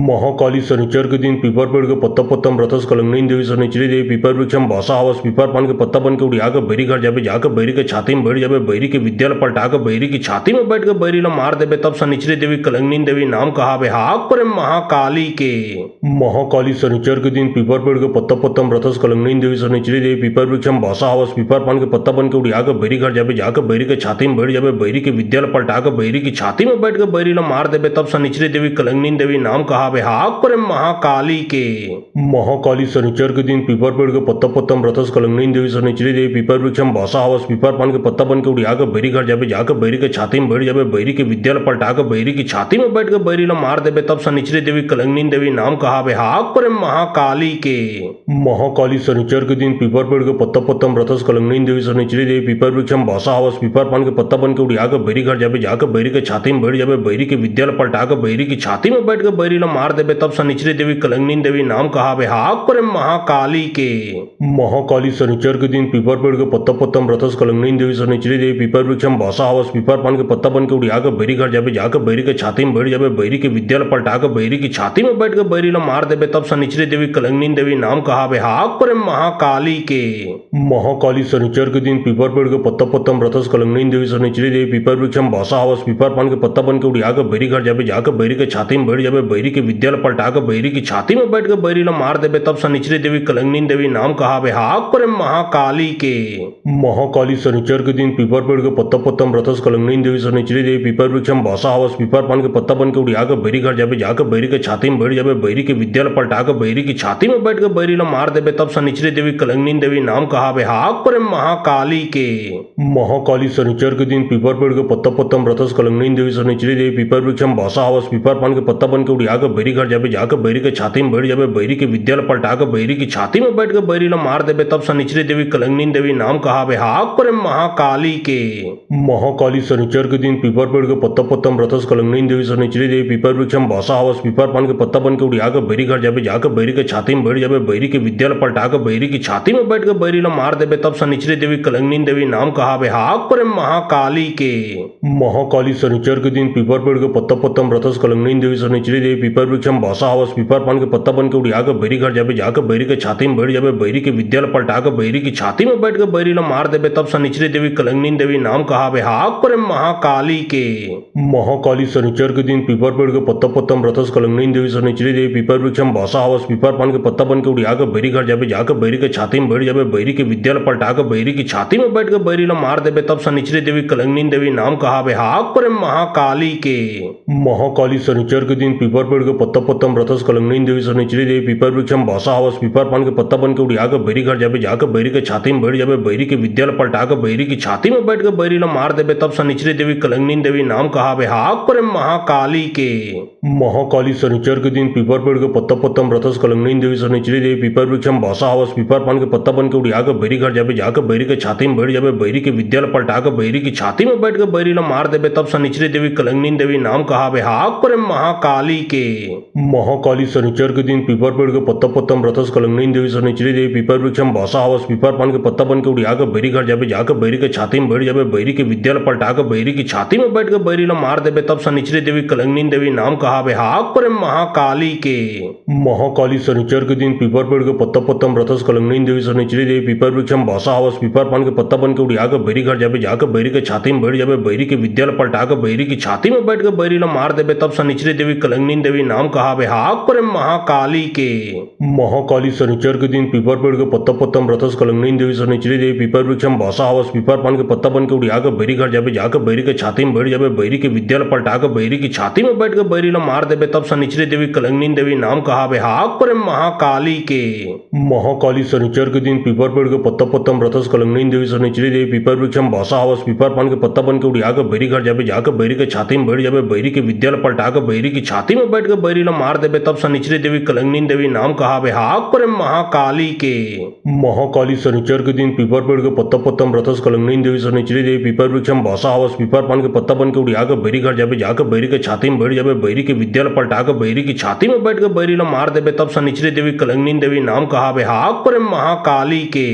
महाकाली शनिचर के दिन पीपर पेड़ के पत्ता पत्ता रथस कलंगनी देवी शनिचरी देवी पीपर वृक्षम भाषा हवस पीपर पान के पत्ता बन के उड़िया के बैरी घर जाबे जाकर बैरी के छाती में बैठ जाबे बैरी के विद्यालय पलटा के बैरी की छाती में बैठ के बैरी ला मार देबे तब शनिचरी देवी कलंगनी देवी नाम कहावे हाक पर महाकाली के। महाकाली शनिचर के दिन पीपर पेड़ के पत्ता पत्ता रथस कलंगनी देवी शनिचरी देवी पीपर वृक्षम भाषा हवस पीपर पान के पत्ता बन के उड़िया के बैरी घर जाबे जाकर बैरी के छाती में बैठ जाबे बैरी के विद्यालय पलटा के बैरी की छाती में बैठ के बैरी ला मार देबे तब शनिचरी देवी कलंगनी देवी नाम कहावे हाक पर महाकाली के। महाकाली शनिचर के दिन पीपर पेड़ के पत्ता पत्ता रथस कलंगनी देवी शनिचरी देवी पीपर वृक्षम भाषा हवस पीपर पान के पत्ता बन के उड़िया के बैरी घर जाबे जाकर बैरी के छाती में बैठ जाबे बैरी के विद्यालय पलटा के बैरी की छाती में बैठ के बैरी ला मार देबे तब शनिचरी देवी कलंगनी देवी नाम कहावे हाक पर महाकाली के। महाकाली शनिचर के दिन पीपर पेड़ के पत्ता पत्ता रथस कलंगनी देवी शनिचरी देवी पीपर वृक्षम भाषा हवस पीपर पान के पत्ता बन के उड़िया के बैरी घर जाबे जाकर बैरी के छाती में बैठ जाबे बैरी के विद्यालय पलटा के बैरी की छाती में बैठ के बैरी ला मार देबे तब शनिचरी देवी कलंगनी देवी नाम कहावे हाक पर महाकाली के। महाकाली शनिचर के दिन पीपर पेड़ के पत्ता पत्ता रथस कलंगनी देवी शनिचरी देवी पीपर वृक्षम भाषा हवस पीपर पान के पत्ता बन के उड़िया के बैरी घर जाबे जाकर बैरी के छाती में बैठ जाबे बैरी के विद्यालय पलटा के बैरी की छाती में बैठ के बैरी ला मार देबे तब शनिचरी देवी कलंगनी देवी नाम कहावे हाक पर महाकाली के। महाकाली शनिचर के दिन पीपर पेड़ के पत्ता पत्ता रथस कलंगनी देवी शनिचरी देवी पीपर वृक्षम भाषा हवस पीपर पान के पत्ता बन के उड़िया के बैरी घर जाबे जाकर बैरी के छाती में बैठ जाबे बैरी के विद्यालय पलटा के बैरी की छाती में बैठ के बैरी ला मार देबे तब शनिचरी देवी कलंगनी देवी नाम कहावे हाक पर महाकाली के। महाकाली शनिचर के दिन पीपर पेड़ के पत्ता पत्ता रथस कलंगनी देवी शनिचरी देवी पीपर वृक्षम भाषा हवस पीपर पान के पत्ता बन के उड़िया के बैरी घर जाबे जाकर बैरी के छाती में बैठ जाबे बैरी के विद्यालय पलटा के बैरी की छाती में बैठ के बैरी ला मार देबे तब शनिचरी देवी कलंगनी देवी नाम कहावे हाक पर महाकाली के। महाकाली शनिचर के दिन पीपर पेड़ के पत्ता पत्ता रथस कलंगनी देवी शनिचरी देवी पीपर वृक्षम भाषा हवस पीपर पान के पत्ता बन के उड़िया के बैरी घर जाबे जाकर बैरी के छाती में बैठ जाबे बैरी के विद्यालय पलटा के बैरी की छाती में बैठ के बैरी ला मार देबे तब शनिचरी देवी कलंगनी देवी नाम कहावे हाक पर महाकाली के। महाकाली शनिचर के दिन पीपर पेड़ के पत्ता पत्ता रथस कलंगनी देवी शनिचरी देवी पीपर वृक्षम भाषा हवस पीपर पान के पत्ता बन के उड़िया के बैरी घर जाबे जाकर बैरी के छाती में बैठ जाबे बैरी के विद्यालय पलटा के बैरी की छाती में बैठ के बैरी ला मार देबे तब शनिचरी देवी कलंगनी देवी नाम कहावे हाक पर महाकाली के। महाकाली शनिचर के दिन पीपर पेड़ के पत्ता पत्ता रथस कलंगनी देवी शनिचरी देवी पीपर वृक्षम भाषा हवस पीपर पान के पत्ता बन के उड़िया के बैरी घर जाबे जाकर बैरी बैरी के छाती में बैठ जाबे बैरी के विद्या ल पलटा के बैरी की छाती में बैठ के बैरी ल मार देबे तब शनिचरी देवी कलंगनी देवी नाम कहावे हाक पर महाकाली के। महाकाली शनिचर के दिन पीपर पेड़ के पत्ता पत्ता में रथस कलंगनी देवी शनिचरी देवी पीपर वृक्षम भाषा हवस पीपर पान के पत्ता बन के उड़िया के बैरी घर जाबे जाके बैरी के छाती में बैठ जाबे बैरी के विद्या ल पलटा के बैरी की छाती में बैठ के बैरी ल मार देबे तब शनिचरी देवी कलंगनी देवी नाम कहावे हाक पर महाकाली के। महाकाली शनिचर के दिन पीपर पेड़ के पत्ता पत्ता में रथस कलंगनी देवी शनिचरी देवी पीपर वृक्षम भाषा हवस पीपर पान के पत्ता बन के उड़िया के बैरी घर जाबे जाके बैरी के छाती में बैठ जाबे बैरी के विद्या ल पलटा के बैरी की छाती में बैठ के बैरी ल मार देबे तब शनिचरी देवी कलंगनी देवी नाम कहावे हाक पर महाकाली के। महाकाली शनिचर के दिन पीपर पेड़ के पत्ता पत्ता में रथस कलंगनी देवी शनिचरी देवी पीपर वृक्षम भाषा हवस पीपर पान के पत्ता बन के उड़िया के बैरी घर जाबे जाके बैरी के छाती में बैठ जाबे बैरी के विद्या ल पलटा के बैरी की छाती में बैठ के बैरी ल मार देबे तब शनिचरी देवी कलंगनी देवी नाम कहावे हाक पर महाकाली के। महाकाली शनिचर के दिन पीपर पेड़ के पत्ता पत्ता में रथस कलंगनी देवी शनिचरी देवी पीपर वृक्षम भाषा हवस पीपर पान के पत्ता बन के उड़िया के बैरी घर जाबे जाके बैरी के छाती में बैठ जाबे बैरी के विद्या ल पलटा के बैरी की छाती में बैठ के बैरी ल मार देबे तब शनिचरी देवी कलंगनी देवी नाम कहावे हाक पर महाकाली के। महाकाली शनिचर के दिन पीपर पेड़ के पत्ता पत्ता में रथस कलंगनी देवी शनिचरी देवी पीपर वृक्षम भाषा हवस पीपर पान के पत्ता बन के उड़िया के बैरी घर जाबे जाके बैरी के छाती में बैठ जाबे बैरी के विद्या ल पलटा के बैरी की छाती में बैठ के बैरी ल मार देबे तब शनिचरी देवी कलंगनी देवी नाम कहावे हाक पर महाकाली के। महाकाली शनिचर के दिन पीपर पेड़ के पत्ता पत्ता में रथस कलंगनी देवी शनिचरी देवी पीपर वृक्षम भाषा हवस पीपर पान के पत्ता बन के उड़िया के बैरी घर जाबे जाके बैरी के छाती में बैठ जाबे बैरी के विद्या ल पलटा के बैरी की छाती में बैठ के बैरी ल मार देबे तब शनिचरी देवी कलंगनी देवी नाम कहावे हाक पर महाकाली के। महाकाली शनिचर के दिन पीपर पेड़ के पत्ता पत्ता में रथस कलंगनी देवी शनिचरी देवी पीपर वृक्षम भाषा हवस पीपर पान के पत्ता बन के उड़िया के बैरी घर जाबे जाके बैरी के छाती में बैठ जाबे बैरी के विद्या ल पलटा के बैरी की छाती में बैठ के बैरी ल मार देबे तब शनिचरी देवी कलंगनी देवी नाम कहावे हाक पर महाकाली के। महाकाली शनिचर के दिन पीपर पेड़ के पत्ता पत्ता में रथस कलंगनी देवी शनिचरी देवी पीपर वृक्षम भाषा हवस पीपर पान के पत्ता बन के उड़िया के बैरी घर जाबे जाके बैरी के छाती में बैठ जाबे बैरी के विद्या ल पलटा के बैरी की छाती में बैठ के बैरी ल मार देबे तब शनिचरी देवी कलंगनी देवी नाम कहावे हाक पर महाकाली के।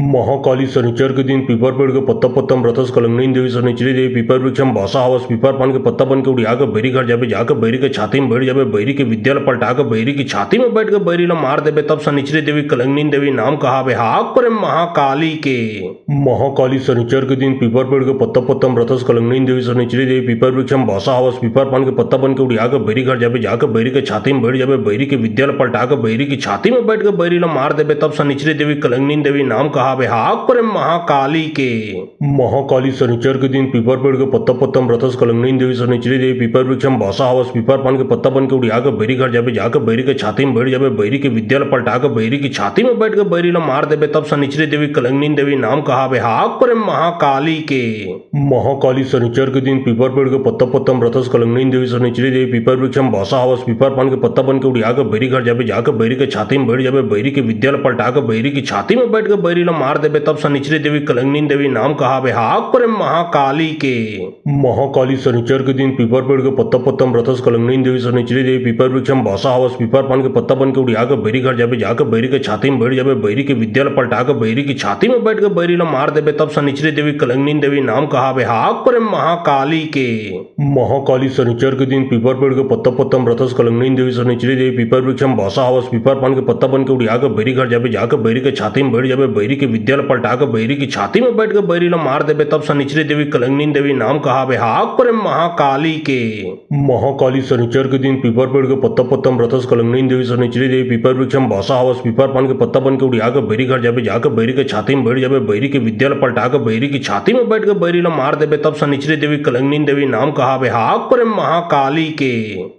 महाकाली शनिचर के दिन पीपर पेड़ के पत्ता पत्ता में रथस कलंगनी देवी शनिचरी देवी पीपर वृक्षम भाषा हवस पीपर पान के पत्ता बन के उड़िया के बैरी घर जाबे जाके बैरी के छाती में बैठ जाबे बैरी के विद्या ल पलटा के बैरी की छाती में बैठ के बैरी ल मार देबे तब शनिचरी देवी कलंगनी देवी नाम कहावे हाक पर महाकाली के। महाकाली शनिचर के दिन पीपर पेड़ के पत्ता पत्ता में रथस कलंगनी देवी शनिचरी देवी पीपर वृक्षम भाषा हवस पीपर पान के पत्ता बन के उड़िया के बैरी घर जाबे जाके बैरी के छाती में बैठ जाबे बैरी के विद्या ल पलटा के बैरी की छाती में बैठ के बैरी ल मार देबे तब शनिचरी देवी कलंगनी देवी नाम कहावे हाक पर महाकाली के। महाकाली शनिचर के दिन पीपर पेड़ के पत्ता पत्ता में रथस कलंगनी देवी शनिचरी देवी पीपर वृक्षम भाषा हवस पीपर पान के पत्ता बन के उड़िया के बैरी घर जाबे जाके बैरी के छाती में बैठ जाबे बैरी के विद्या ल पलटा के बैरी की छाती में बैठ के बैरी ल मार देबे तब शनिचरी देवी कलंगनी देवी नाम कहावे हाक पर महाकाली के। महाकाली शनिचर के दिन पीपर पेड़ के पत्ता पत्ता में रथस कलंगनी देवी शनिचरी देवी पीपर वृक्षम भाषा हवस पीपर पान के पत्ता बन के उड़िया के बैरी घर जाबे जाके बैरी के छाती में बैठ जाबे बैरी के विद्या ल पलटा के बैरी की छाती में बैठ के बैरी ल मार देबे तब शनिचरी देवी कलंगनी देवी नाम कहावे हाक पर महाकाली के। महाकाली शनिचर के दिन पीपर पेड़ के पत्ता पत्ता में रथस कलंगनी देवी शनिचरी देवी पीपर वृक्षम भाषा हवस पीपर पान के पत्ता बन के उड़िया के बैरी घर जाबे जाके बैरी के छाती में बैठ जाबे बैरी के विद्या ल पलटा के बैरी की छाती में बैठ के बैरी ल मार देबे तब शनिचरी देवी कलंगनी देवी नाम कहावे हाक पर महाकाली के। महाकाली शनिचर के दिन पीपर पेड़ के पत्ता पत्ता में रथस कलंगनी देवी शनिचरी देवी पीपर वृक्षम भाषा हवस पीपर पान के पत्ता बन के उड़िया के बैरी घर जाबे जाके बैरी के छाती में बैठ जाबे बैरी के विद्या ल पलटा के बैरी की छाती में बैठ के बैरी ल मार देबे तब शनिचरी देवी कलंगनी देवी नाम कहावे हाक पर महाकाली के। महाकाली शनिचर के दिन पीपर पेड़ के पत्ता पत्ता में रथस कलंगनी देवी शनिचरी देवी पीपर वृक्षम भाषा हवस पीपर पान के पत्ता बन के उड़िया के बैरी घर जाबे जाके बैरी के छाती में बैठ जाबे बैरी के विद्या ल पलटा के बैरी की छाती में बैठ के बैरी ल मार देबे तब शनिचरी देवी कलंगनी देवी नाम कहावे हाक पर महाकाली के।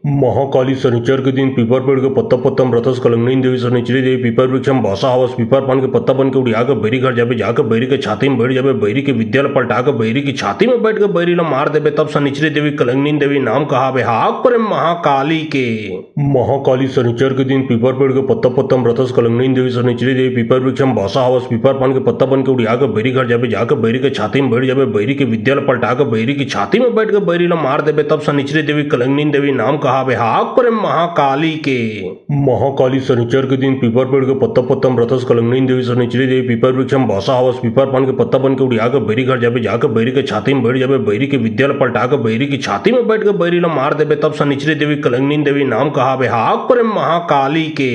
महाकाली शनिचर के दिन पीपर पेड़ के पत्ता पत्ता में रथस कलंगनी देवी शनिचरी देवी पीपर वृक्षम भाषा हवस पीपर पान के पत्ता बन के उड़िया के बैरी घर जाबे जाके बैरी के छाती में बैठ जाबे बैरी के विद्या ल पलटा के बैरी की छाती में बैठ के बैरी ल मार देबे तब शनिचरी देवी कलंगनी देवी नाम कहावे हाक पर महाकाली के। महाकाली शनिचर के दिन पीपर पेड़ के पत्ता पत्ता में रथस कलंगनी देवी शनिचरी देवी पीपर वृक्षम भाषा हवस पीपर पान के पत्ता बन के उड़िया के बैरी घर जाबे जाके बैरी के छाती में बैठ जाबे बैरी के विद्या ल पलटा के बैरी की छाती में बैठ के बैरी ल मार देबे तब शनिचरी देवी कलंगनी देवी नाम कहावे हाक पर महाकाली के। महाकाली शनिचर के दिन पीपर पेड़ के पत्ता पत्ता में रथस कलंगनी देवी शनिचरी देवी पीपर वृक्षम भाषा हवस पीपर पान के पत्ता बन के उड़िया के बैरी घर जाबे जाके बैरी के छाती में बैठ जाबे बैरी के विद्या ल पलटा के बैरी की छाती में बैठ के बैरी ल मार देबे तब शनिचरी देवी कलंगनी देवी नाम कहावे हाक पर महाकाली के।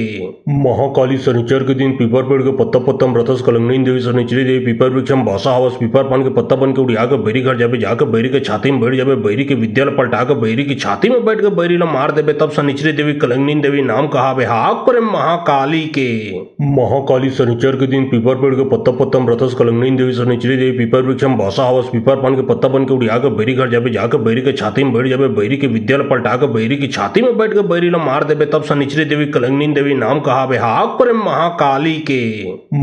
महाकाली शनिचर के दिन पीपर पेड़ के पत्ता पत्तम रथस कलंगनी देवी शनिचरी देवी पीपर वृक्षम भाषा हवस पीपर पान के पत्ता बन के उड़िया के बैरी घर जाबे जाके बैरी के छाती में बैठ जाबे बैरी के विद्यालय पलटा के बैरी की छाती में बैठ के बैरी ला मार देबे तब शनिचरी देवी कलंगनी देवी नाम कहावे हाक पर महाकाली के। महाकाली शनिचर के दिन पीपर पेड़ के पत्ता पत्तम रथस कलंगनी देवी शनिचरी देवी पीपर वृक्षम भाषा हवस पीपर पान के पत्ता बन के उड़िया के बैरी घर जाबे जाके बैरी के छाती में बैठ जाबे बैरी के विद्यालय पलटा के बैरी की छाती में बैठ के बैरी ला मार देबे तब शनिचरी देवी कलंगनी देवी नाम कहावे हाक पर महाकाली के।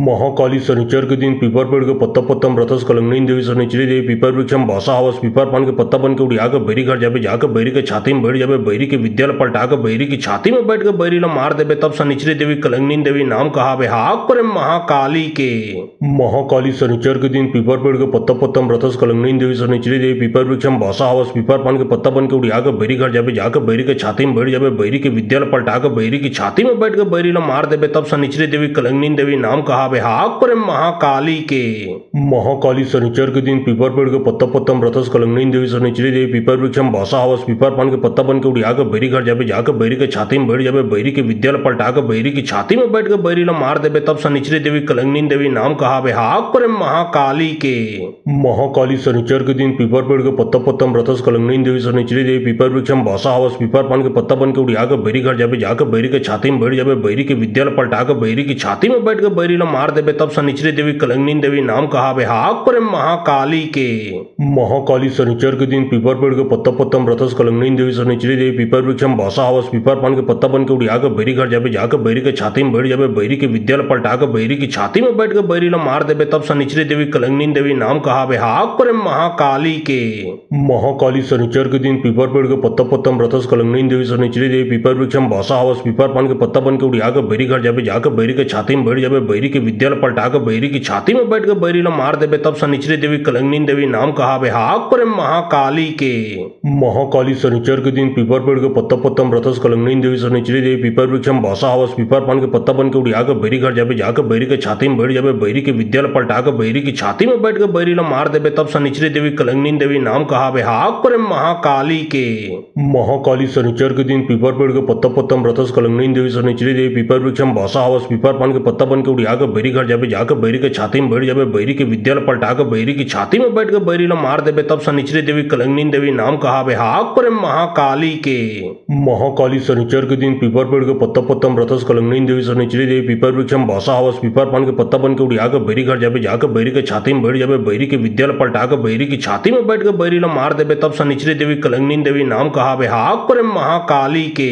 महाकाली शनिचर के दिन पीपर पेड़ के पत्ता पत्तम रथस कलंगनी देवी शनिचरी देवी पीपर वृक्षम भाषा हवस पीपर पान के पत्ता बन के उड़िया के बैरी घर जाबे जाके बैरी के छाती में बैठ जाबे बैरी के विद्यालय पलटा के बैरी की छाती में बैठ के बैरी ला मार देबे तब शनिचरी देवी कलंगनी देवी नाम कहावे हाक पर महाकाली के। महाकाली शनिचर के दिन पीपर पेड़ के पत्ता पत्तम रथस कलंगनी देवी शनिचरी देवी पीपर वृक्षम भाषा हवस पीपर पान के पत्ता बन के उड़िया के बैरी घर जाबे जाके बैरी के छाती में बैठ जाबे बैरी के विद्यालय पलटा के बैरी की छाती में बैठ के बैरी ला मार देबे तब शनिचरी देवी कलंगनी देवी नाम कहावे हाक पर महाकाली के। महाकाली शनिचर के दिन पीपर पेड़ के पत्ता पत्तम रथस कलंगनी देवी शनिचरी देवी पीपर वृक्षम भाषा हवस पीपर पान के पत्ता बन के उड़िया के बैरी घर जाबे जाके बैरी के छाती में बैठ जाबे बैरी के विद्यालय पलटा के बैरी की छाती में बैठ के बैरी ला मार देबे तब शनिचरी देवी कलंगनी देवी नाम कहावे हाक पर महाकाली के। महाकाली शनिचर के दिन पीपर पेड़ के पत्ता पत्तम रथस कलंगनी देवी शनिचरी देवी पीपर वृक्षम भाषा हवस पीपर पान के पत्ता बन के उड़िया के बैरी घर जाबे जाके बैरी के छाती में बैठ जाबे बैरी के विद्यालय पलटा के बैरी की छाती में बैठ के बैरी ला मार देबे तब शनिचरी देवी कलंगनी देवी नाम कहावे हाक पर महाकाली के। महाकाली शनिचर के दिन पीपर पेड़ के पत्ता पत्तम रथस कलंगनी देवी शनिचरी देवी पीपर वृक्षम भाषा हवस पीपर पान के पत्ता बन के उड़िया के बैरी घर जाबे जाके बैरी के छाती में बैठ जाबे बैरी के विद्यालय पलटा के बैरी की छाती में बैठ के बैरी ला मार देबे तब शनिचरी देवी कलंगनी देवी नाम कहावे हाक पर महाकाली के। महाकाली शनिचर के दिन पीपर पेड़ के पत्ता पत्तम रथस कलंगनी देवी शनिचरी देवी पीपर वृक्षम भाषा हवस पीपर पान के पत्ता बन के उड़िया के बैरी घर जाबे जाके बैरी के छाती में बैठ जाबे बैरी के विद्यालय पलटा के बैरी की छाती में बैठ के बैरी ला मार देबे तब शनिचरी देवी कलंगनी देवी नाम कहावे हाक पर महाकाली के। महाकाली शनिचर के दिन पीपर पेड़ के पत्ता पत्तम रथस कलंगनी देवी शनिचरी देवी पीपर वृक्षम भाषा हवस पीपर पान के पत्ता बन के उड़िया के बैरी घर जाबे जाके बैरी के छाती में बैठ जाबे बैरी के विद्यालय पलटा के बैरी की छाती में बैठ के बैरी ला मार देबे तब शनिचरी देवी कलंगनी देवी नाम कहावे हाक पर महाकाली के। महाकाली शनिचर के दिन पीपर पेड़ के पत्ता पत्तम रथस कलंगनी देवी शनिचरी देवी पीपर वृक्षम भाषा हवस पीपर पान के पत्ता बन के उड़िया के बैरी घर जाबे जाके बैरी के छाती में बैठ जाबे बैरी के विद्यालय पलटा के बैरी की छाती में बैठ के बैरी ला मार देबे तब शनिचरी देवी कलंगनी देवी नाम कहावे हाक पर महाकाली के। महाकाली शनिचर के दिन पीपर पेड़ के पत्ता पत्तम रथस कलंगनी देवी शनिचरी देवी पीपर वृक्षम भाषा हवस पीपर पान के पत्ता बन के उड़िया के बैरी घर जाबे जाके बैरी के छाती में बैठ जाबे बैरी के विद्यालय पलटा के बैरी की छाती में बैठ के बैरी ला मार देबे तब शनिचरी देवी कलंगनी देवी नाम कहावे हाक पर महाकाली के।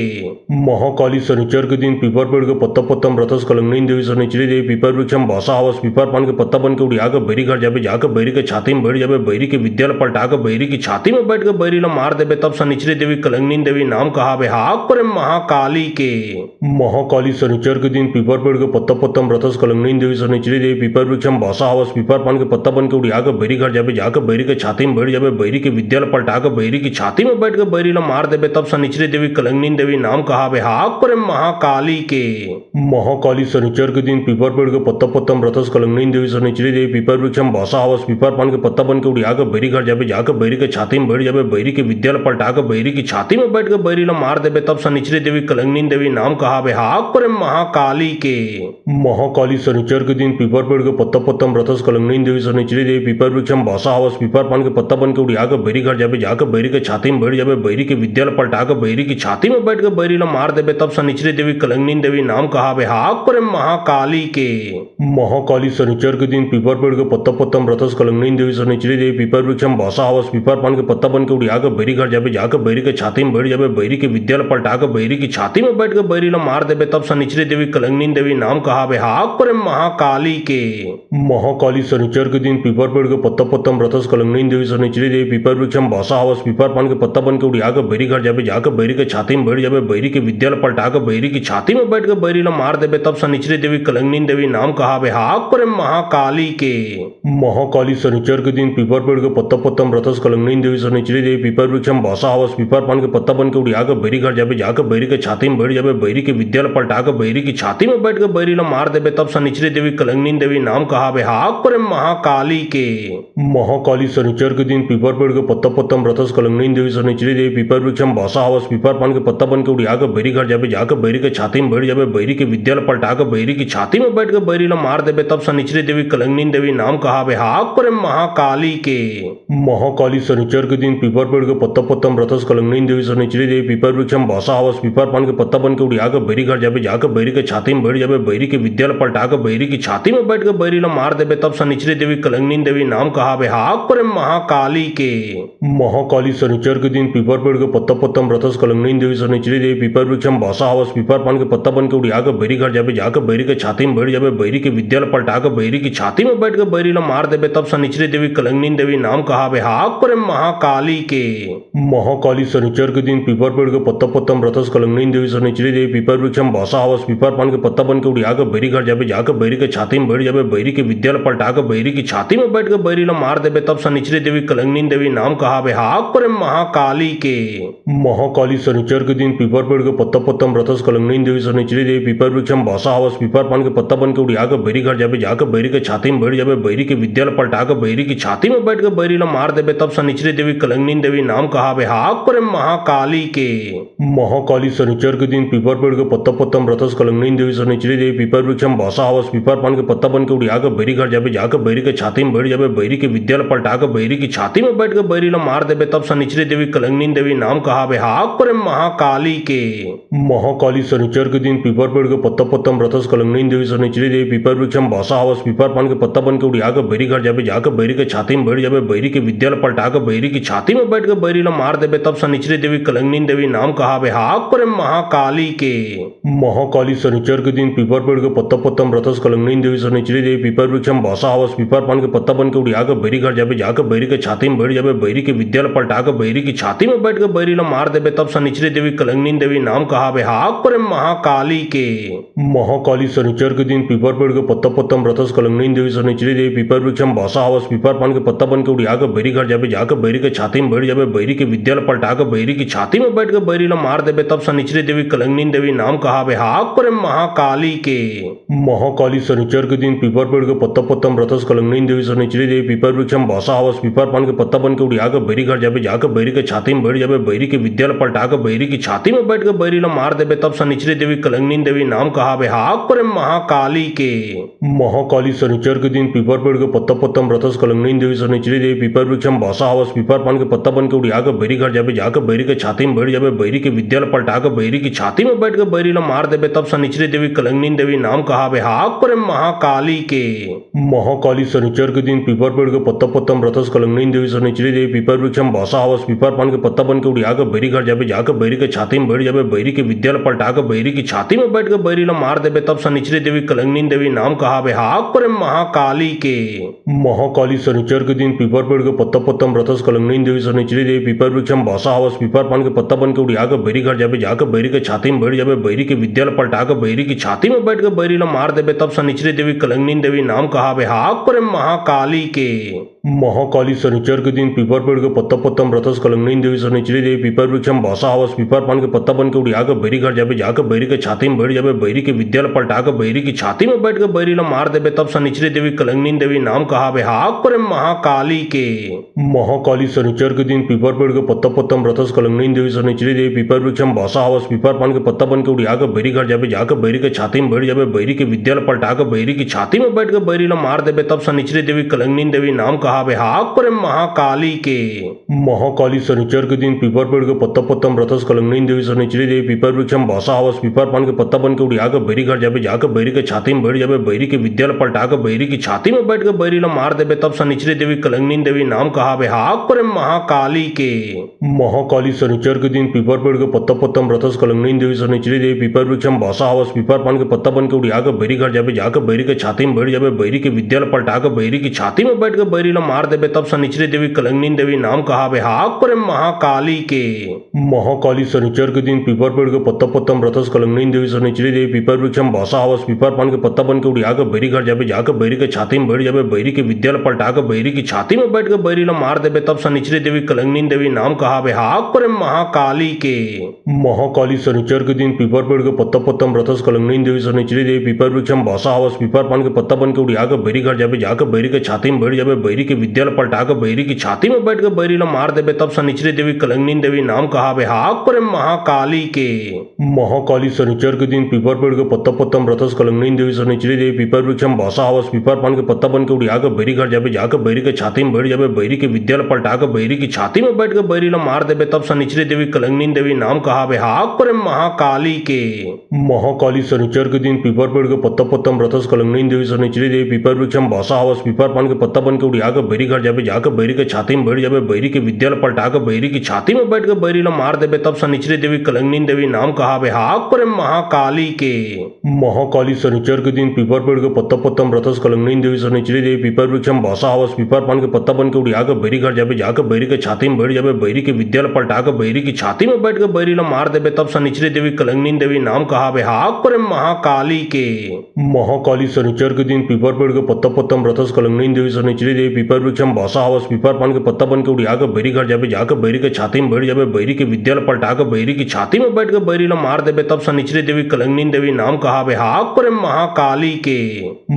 महाकाली शनिचर के दिन पीपर पेड़ के पत्ता पत्तम रथस कलंगनी देवी शनिचरी देवी पीपर वृक्षम भाषा हवस पीपर पान के पत्ता बन के उड़िया के बैरी घर जाबे जाके बैरी के छाती में बैठ जाबे बैरी के विद्यालय पलटा के बैरी की छाती में बैठ के बैरी ला मार देबे तब शनिचरी देवी कलंगनी देवी नाम कहावे हाक पर महाकाली के। महाकाली शनिचर के दिन पीपर पेड़ के पत्ता पत्तम रथस कलंगनी देवी शनिचरी देवी पीपर वृक्षम भाषा हवस पीपर पान के पत्ता बन के उड़िया के बैरी घर जाबे जाके बैरी के छाती में बैठ जाबे बैरी के विद्यालय पलटा के बैरी की छाती में बैठ के बैरी ला मार देबे तब शनिचरी देवी कलंगनी देवी नाम कहावे हाक पर महाकाली के। महाकाली शनिचर के दिन पीपर पेड़ के पत्ता पत्तम रथस कलंगनी देवी शनिचरी देवी पीपर वृक्षम भाषा हवस पीपर पान के पत्ता बन के उड़िया के बैरी घर जाबे जाके बैरी के छाती में बैठ जाबे बैरी के विद्यालय पलटा के बैरी की छाती में बैठ के बैरी ला मार देबे तब शनिचरी देवी कलंगनी देवी नाम कहावे हाक पर महाकाली के। महाकाली शनिचर के दिन पीपर पेड़ के पत्ता पत्तम रथस कलंगनी देवी शनिचरी देवी पीपर वृक्षम भाषा हवस पीपर पान के पत्ता बन के उड़िया के बैरी घर जाबे जाके बैरी के छाती में बैठ जाबे बैरी के विद्यालय पलटा के बैरी की छाती में बैठ के बैरी ला मार देबे तब शनिचरी देवी कलंगनी देवी नाम कहावे हाक पर महाकाली के। महाकाली शनिचर के दिन पीपर पेड़ के पत्ता पत्तम रथस कलंगनी देवी शनिचरी देवी पीपर वृक्षम भाषा हवस पीपर पान के पत्ता बन के उड़िया के बैरी घर जाबे जाके बैरी के छाती में बैठ जाबे बैरी के विद्यालय पलटा के बैरी की छाती में बैठ के बैरी ला मार देबे तब शनिचरी देवी कलंगनी देवी नाम कहावे हाक पर महाकाली के। महाकाली शनिचर के दिन पीपर पेड़ के पत्ता पत्तम रथस कलंगनी देवी शनिचरी देवी पीपर वृक्षम भाषा हवस पीपर पान के पत्ता बन के उड़िया के बैरी घर जाबे जाके बैरी के छाती में बैठ जाबे बैरी के विद्यालय पलटा के बैरी की छाती में बैठ के बैरी ला मार देबे तब शनिचरी देवी कलंगनी देवी नाम कहावे हाक पर महाकाली के। महाकाली शनिचर के दिन पीपर पेड़ के पत्ता पत्तम रथस कलंगनी देवी शनिचरी देवी पीपर वृक्षम भाषा हवस पीपर पान के पत्ता बन के उड़िया के बैरी घर जाबे जाके बैरी के छाती में बैठ जाबे बैरी के विद्यालय पलटा के बैरी की छाती में बैठ के बैरी ला मार देबे तब शनिचरी देवी कलंगनी देवी नाम कहावे हाक पर महाकाली के। महाकाली शनिचर के दिन पीपर पेड़ के पत्ता पत्तम रथस कलंगनी देवी शनिचरी देवी पीपर वृक्षम भाषा हवस पीपर पान के पत्ता बन के उड़िया के बैरी घर जाबे जाके बैरी के छाती में बैठ जाबे बैरी बैरी के विद्या पलटा के बैरी की छाती में बैठ के बैरी ला मार देबे तब शनिचरी देवी कलंगनी देवी नाम कहावे हाक करे महाकाली के। महाकाली शनिचर के दिन पीपर पेड़ के पत्ता पत्तम रथस कलंगनी देवी शनिचरी देवी पीपर वृक्षम भाषा हवस पीपर पान के पत्ता बन के उड़िया के बैरी घर जाबे जाके बैरी के छाती में बैठ जाबे बैरी के विद्या पलटा के बैरी की छाती में बैठ के बैरी ला मार देबे तब शनिचरी देवी कलंगनी देवी नाम कहावे हाक करे महाकाली के। महाकाली शनिचर के दिन पीपर पेड़ के पत्ता पत्तम रथस कलंगनी देवी शनिचरी देवी पीपर वृक्षम भाषा हवस पीपर पान के पत्ता बन के उड़िया के बैरी घर जाबे जाके बैरी के छाती में बैठ जाबे बैरी के विद्या पलटा के बैरी की छाती में बैठ के बैरी ला मार देबे तब शनिचरी देवी कलंगनी देवी नाम कहावे हाक करे महाकाली के। महाकाली शनिचर के दिन पीपर पेड़ के पत्ता पत्तम रथस कलंगनी देवी शनिचरी देवी पीपर वृक्षम भाषा हवस पीपर पान के पत्ता बन के उड़िया के बैरी घर जाबे जाके बैरी के छाती में बैठ जाबे बैरी के विद्या पलटा के बैरी की छाती में बैठ के बैरी ला मार देबे तब शनिचरी देवी कलंगनी देवी नाम कहावे हाक करे महाकाली के। महाकाली शनिचर के दिन पीपर पेड़ के पत्ता पत्तम रथस कलंगनी देवी शनिचरी देवी पीपर वृक्षम भाषा हवस पीपर पान के पत्ता बन के उड़िया के बैरी घर जाबे जाके बैरी के छाती में बैठ जाबे बैरी के विद्या पलटा के बैरी की छाती में बैठ के बैरी ला मार देबे तब शनिचरी देवी कलंगनी देवी नाम कहावे हाक करे महाकाली के। महाकाली शनिचर के दिन पीपर पेड़ के पत्ता पत्तम रथस कलंगनी देवी शनिचरी देवी पीपर वृक्षम भाषा हवस पीपर पान के पत्ता बन के उड़िया के बैरी घर जाबे जाके बैरी के छाती में बैठ जाबे बैरी के विद्या पलटा के बैरी की छाती में बैठ के बैरी ला मार देबे तब शनिचरी देवी कलंगनी देवी नाम कहावे हाक करे महाकाली के। महाकाली शनिचर के दिन पीपर पेड़ के पत्ता पत्तम रथस कलंगनी देवी शनिचरी देवी पीपर वृक्षम भाषा हवस पीपर पान के पत्ता बन के उड़िया के बैरी घर जाबे जाके बैरी के छाती में बैठ जाबे बैरी के विद्या पलटा के बैरी की छाती में बैठ के बैरी ला मार देबे तब शनिचरी देवी कलंगनी देवी नाम कहावे हाक करे महाकाली के। महाकाली शनिचर के दिन पीपर पेड़ के पत्ता पत्तम रथस कलंगनी देवी शनिचरी देवी पीपर वृक्षम भाषा हवस पीपर पान के पत्ता बन के उड़िया के बैरी घर जाबे जाके बैरी के छाती में बैठ जाबे बैरी के विद्या पलटा के बैरी की छाती में बैठ के बैरी ला मार देबे तब शनिचरी देवी कलंगनी देवी नाम कहावे हाक करे महाकाली के। महाकाली शनिचर के दिन पीपर पेड़ के पत्ता पत्तम रथस कलंगनी देवी शनिचरी देवी पीपर वृक्षम भाषा हवस पीपर पान के पत्ता बन के उड़िया के बैरी घर जाबे जाके बैरी के छाती में बैठ जाबे बैरी के विद्या पलटा के बैरी की छाती में बैठ के बैरी ला मार देबे तब शनिचरी देवी कलंगनी देवी नाम कहावे हाक करे महाकाली के। महाकाली शनिचर के दिन पीपर पेड़ के पत्ता पत्तम रथस कलंगनी देवी शनिचरी देवी पीपर वृक्षम भाषा हवस पीपर पान के पत्ता बन के उड़िया के बैरी घर जाबे जाके बैरी के छाती में बैठ जाबे बैरी के विद्या पलटा के बैरी की छाती में बैठ के बैरी ला मार देबे तब शनिचरी देवी कलंगनी देवी नाम कहावे हाक करे महाकाली के। महाकाली शनिचर के दिन पीपर पेड़ के पत्ता पत्तम रथस कलंगनी देवी शनिचरी देवी पीपर वृक्षम भाषा हवस पीपर पान के पत्ता बन के उड़िया के बैरी घर जाबे जाके बैरी के छाती में बैठ जाबे बैरी के विद्या पलटा के बैरी की छाती में बैठ के बैरी ला मार देबे तब शनिचरी देवी कलंगनी देवी नाम कहावे हाक करे महाकाली के। महाकाली शनिचर के दिन पीपर पेड़ के पत्ता पत्तम रथस कलंगनी देवी शनिचरी देवी पीपर वृक्षम भाषा हवस पीपर पान के पत्ता बन के उड़िया के बैरी घर जाबे जाके बैरी के छाती में बैठ जाबे बैरी के विद्या पलटा के बैरी की छाती में बैठ के बैरी ला मार देबे तब शनिचरी देवी कलंगनी देवी नाम कहावे हाक करे महाकाली के। महाकाली शनिचर के दिन पीपर पेड़ के पत्ता पत्तम रथस कलंगनी देवी शनिचरी देवी पीपर वृक्षम भाषा हवस पीपर पान के पत्ता बन के उड़िया के बैरी घर जाबे जाके बैरी के छाती में बैठ जाबे बैरी के विद्या पलटा के बैरी की छाती में बैठ के बैरी ला मार देबे तब शनिचरी देवी कलंगनी देवी नाम कहावे हाक करे महाकाली के। महाकाली शनिचर के दिन पीपर पेड़ के पत्ता पत्तम रथस कलंगनी देवी शनिचरी देवी पीपर वृक्षम भाषा हवस पीपर पान के पत्ता बन के उड़िया के बैरी घर जाबे जाके बैरी के छाती में बैठ जाबे बैरी के विद्या पलटा के बैरी की छाती में बैठ के बैरी ला मार देबे तब शनिचरी देवी कलंगनी देवी नाम कहावे हाक करे महाकाली के। महाकाली शनिचर के दिन पीपर पेड़ के पत्ता पत्तम रथस कलंगनी देवी शनिचरी देवी पीपर वृक्षम भाषा हवस पीपर पान के पत्ता बन के उड़िया के बैरी घर जाबे जाके बैरी के छाती में बैठ जाबे बैरी के विद्या पलटा के बैरी की छाती में बैठ के बैरी ला मार देबे तब शनिचरी देवी कलंगनी देवी नाम कहावे हाक करे महाकाली के। महाकाली शनिचर के दिन पीपर पेड़ के पत्ता पत्तम रथस कलंगनी देवी शनिचरी देवी पीपर वृक्षम भाषा हवस पीपर पान के पत्ता बन के उड़िया के बैरी घर जाबे जाके बैरी के छाती में बैठ जाबे बैरी के विद्या पलटा के बैरी की छाती में बैठ के बैरी ला मार देबे तब शनिचरी देवी कलंगनी देवी नाम कहावे हाक करे महाकाली के। महाकाली शनिचर के दिन पीपर पेड़ के पत्ता पत्तम रथस कलंगनी देवी शनिचरी देवी पीपर वृक्षम भाषा हवस पीपर पान के पत्ता बन के उड़िया के बैरी घर जाबे जाके बैरी के छाती में बैठ जाबे बैरी के विद्या पलटा के बैरी की छाती में बैठ के बैरी ला मार देबे तब शनिचरी देवी कलंगनी देवी नाम कहावे हाक करे महाकाली के। महाकाली शनिचर के दिन पीपर पेड़ के पत्ता पत्तम रथस कलंगनी देवी शनिचरी देवी पीपर वृक्षम भाषा हवस पीपर पान के पत्ता बन के उड़िया के बैरी घर जाबे जाके बैरी के छाती में बैठ जाबे बैरी के विद्या पलटा के बैरी की छाती में बैठ के बैरी ला मार देबे तब शनिचरी देवी कलंगनी देवी नाम कहावे हाक करे महाकाली के। महाकाली शनिचर के दिन पीपर पेड़ के पत्ता पत्तम रथस कलंगनी देवी शनिचरी देवी पीपर वृक्षम भाषा हवस पीपर पान के पत्ता बन के उड़िया के बैरी घर जाबे जाके बैरी के छाती में बैठ जाबे बैरी के के विद्या पलटा के बैरी की छाती में बैठ के बैरी ला मार देबे तब शनिचरी देवी कलंगनी देवी नाम कहावे हाक करे महाकाली के। महाकाली शनिचर के दिन पीपर पेड़ के पत्ता पत्तम रथस कलंगनी देवी शनिचरी देवी पीपर वृक्षम भाषा हवस पीपर पान के पत्ता बन के उड़िया के बैरी घर जाबे जाके बैरी के छाती में बैठ जाबे बैरी के विद्या पलटा के बैरी की छाती में बैठ के बैरी ला मार देबे तब शनिचरी देवी कलंगनी देवी नाम कहावे हाक करे महाकाली के। महाकाली शनिचर के दिन पीपर पेड़ के पत्ता पत्तम रथस कलंगनी देवी शनिचरी देवी पीपर वृक्षम भाषा हवस पीपर पान के पत्ता बन के उड़िया के बैरी घर जाबे जाके बैरी के छाती में बैठ जाबे बैरी के विद्या पलटा के बैरी की छाती में बैठ के बैरी ला मार देबे तब शनिचरी देवी कलंगनी देवी नाम कहावे हाक करे महाकाली के। महाकाली शनिचर के दिन पीपर पेड़ के पत्ता पत्तम रथस कलंगनी देवी शनिचरी देवी पीपर वृक्षम भाषा हवस पीपर पान के पत्ता बन के उड़िया के बैरी घर जाबे जाके बैरी के छाती में बैठ जाबे बैरी के विद्या पलटा के बैरी की छाती में बैठ के बैरी ला मार देबे तब शनिचरी देवी कलंगनी देवी नाम कहावे हाक करे महाकाली के। महाकाली शनिचर के दिन पीपर पेड़ के पत्ता पत्तम रथस कलंगनी देवी शनिचरी देवी पीपर वृक्षम भाषा हवस पीपर पान के पत्ता बन के उड़िया के बैरी घर जाबे जाके बैरी के छाती में बैठ जाबे बैरी के विद्या पलटा के बैरी की छाती में बैठ के बैरी ला मार देबे तब शनिचरी देवी कलंगनी देवी नाम कहावे हाक करे महाकाली के।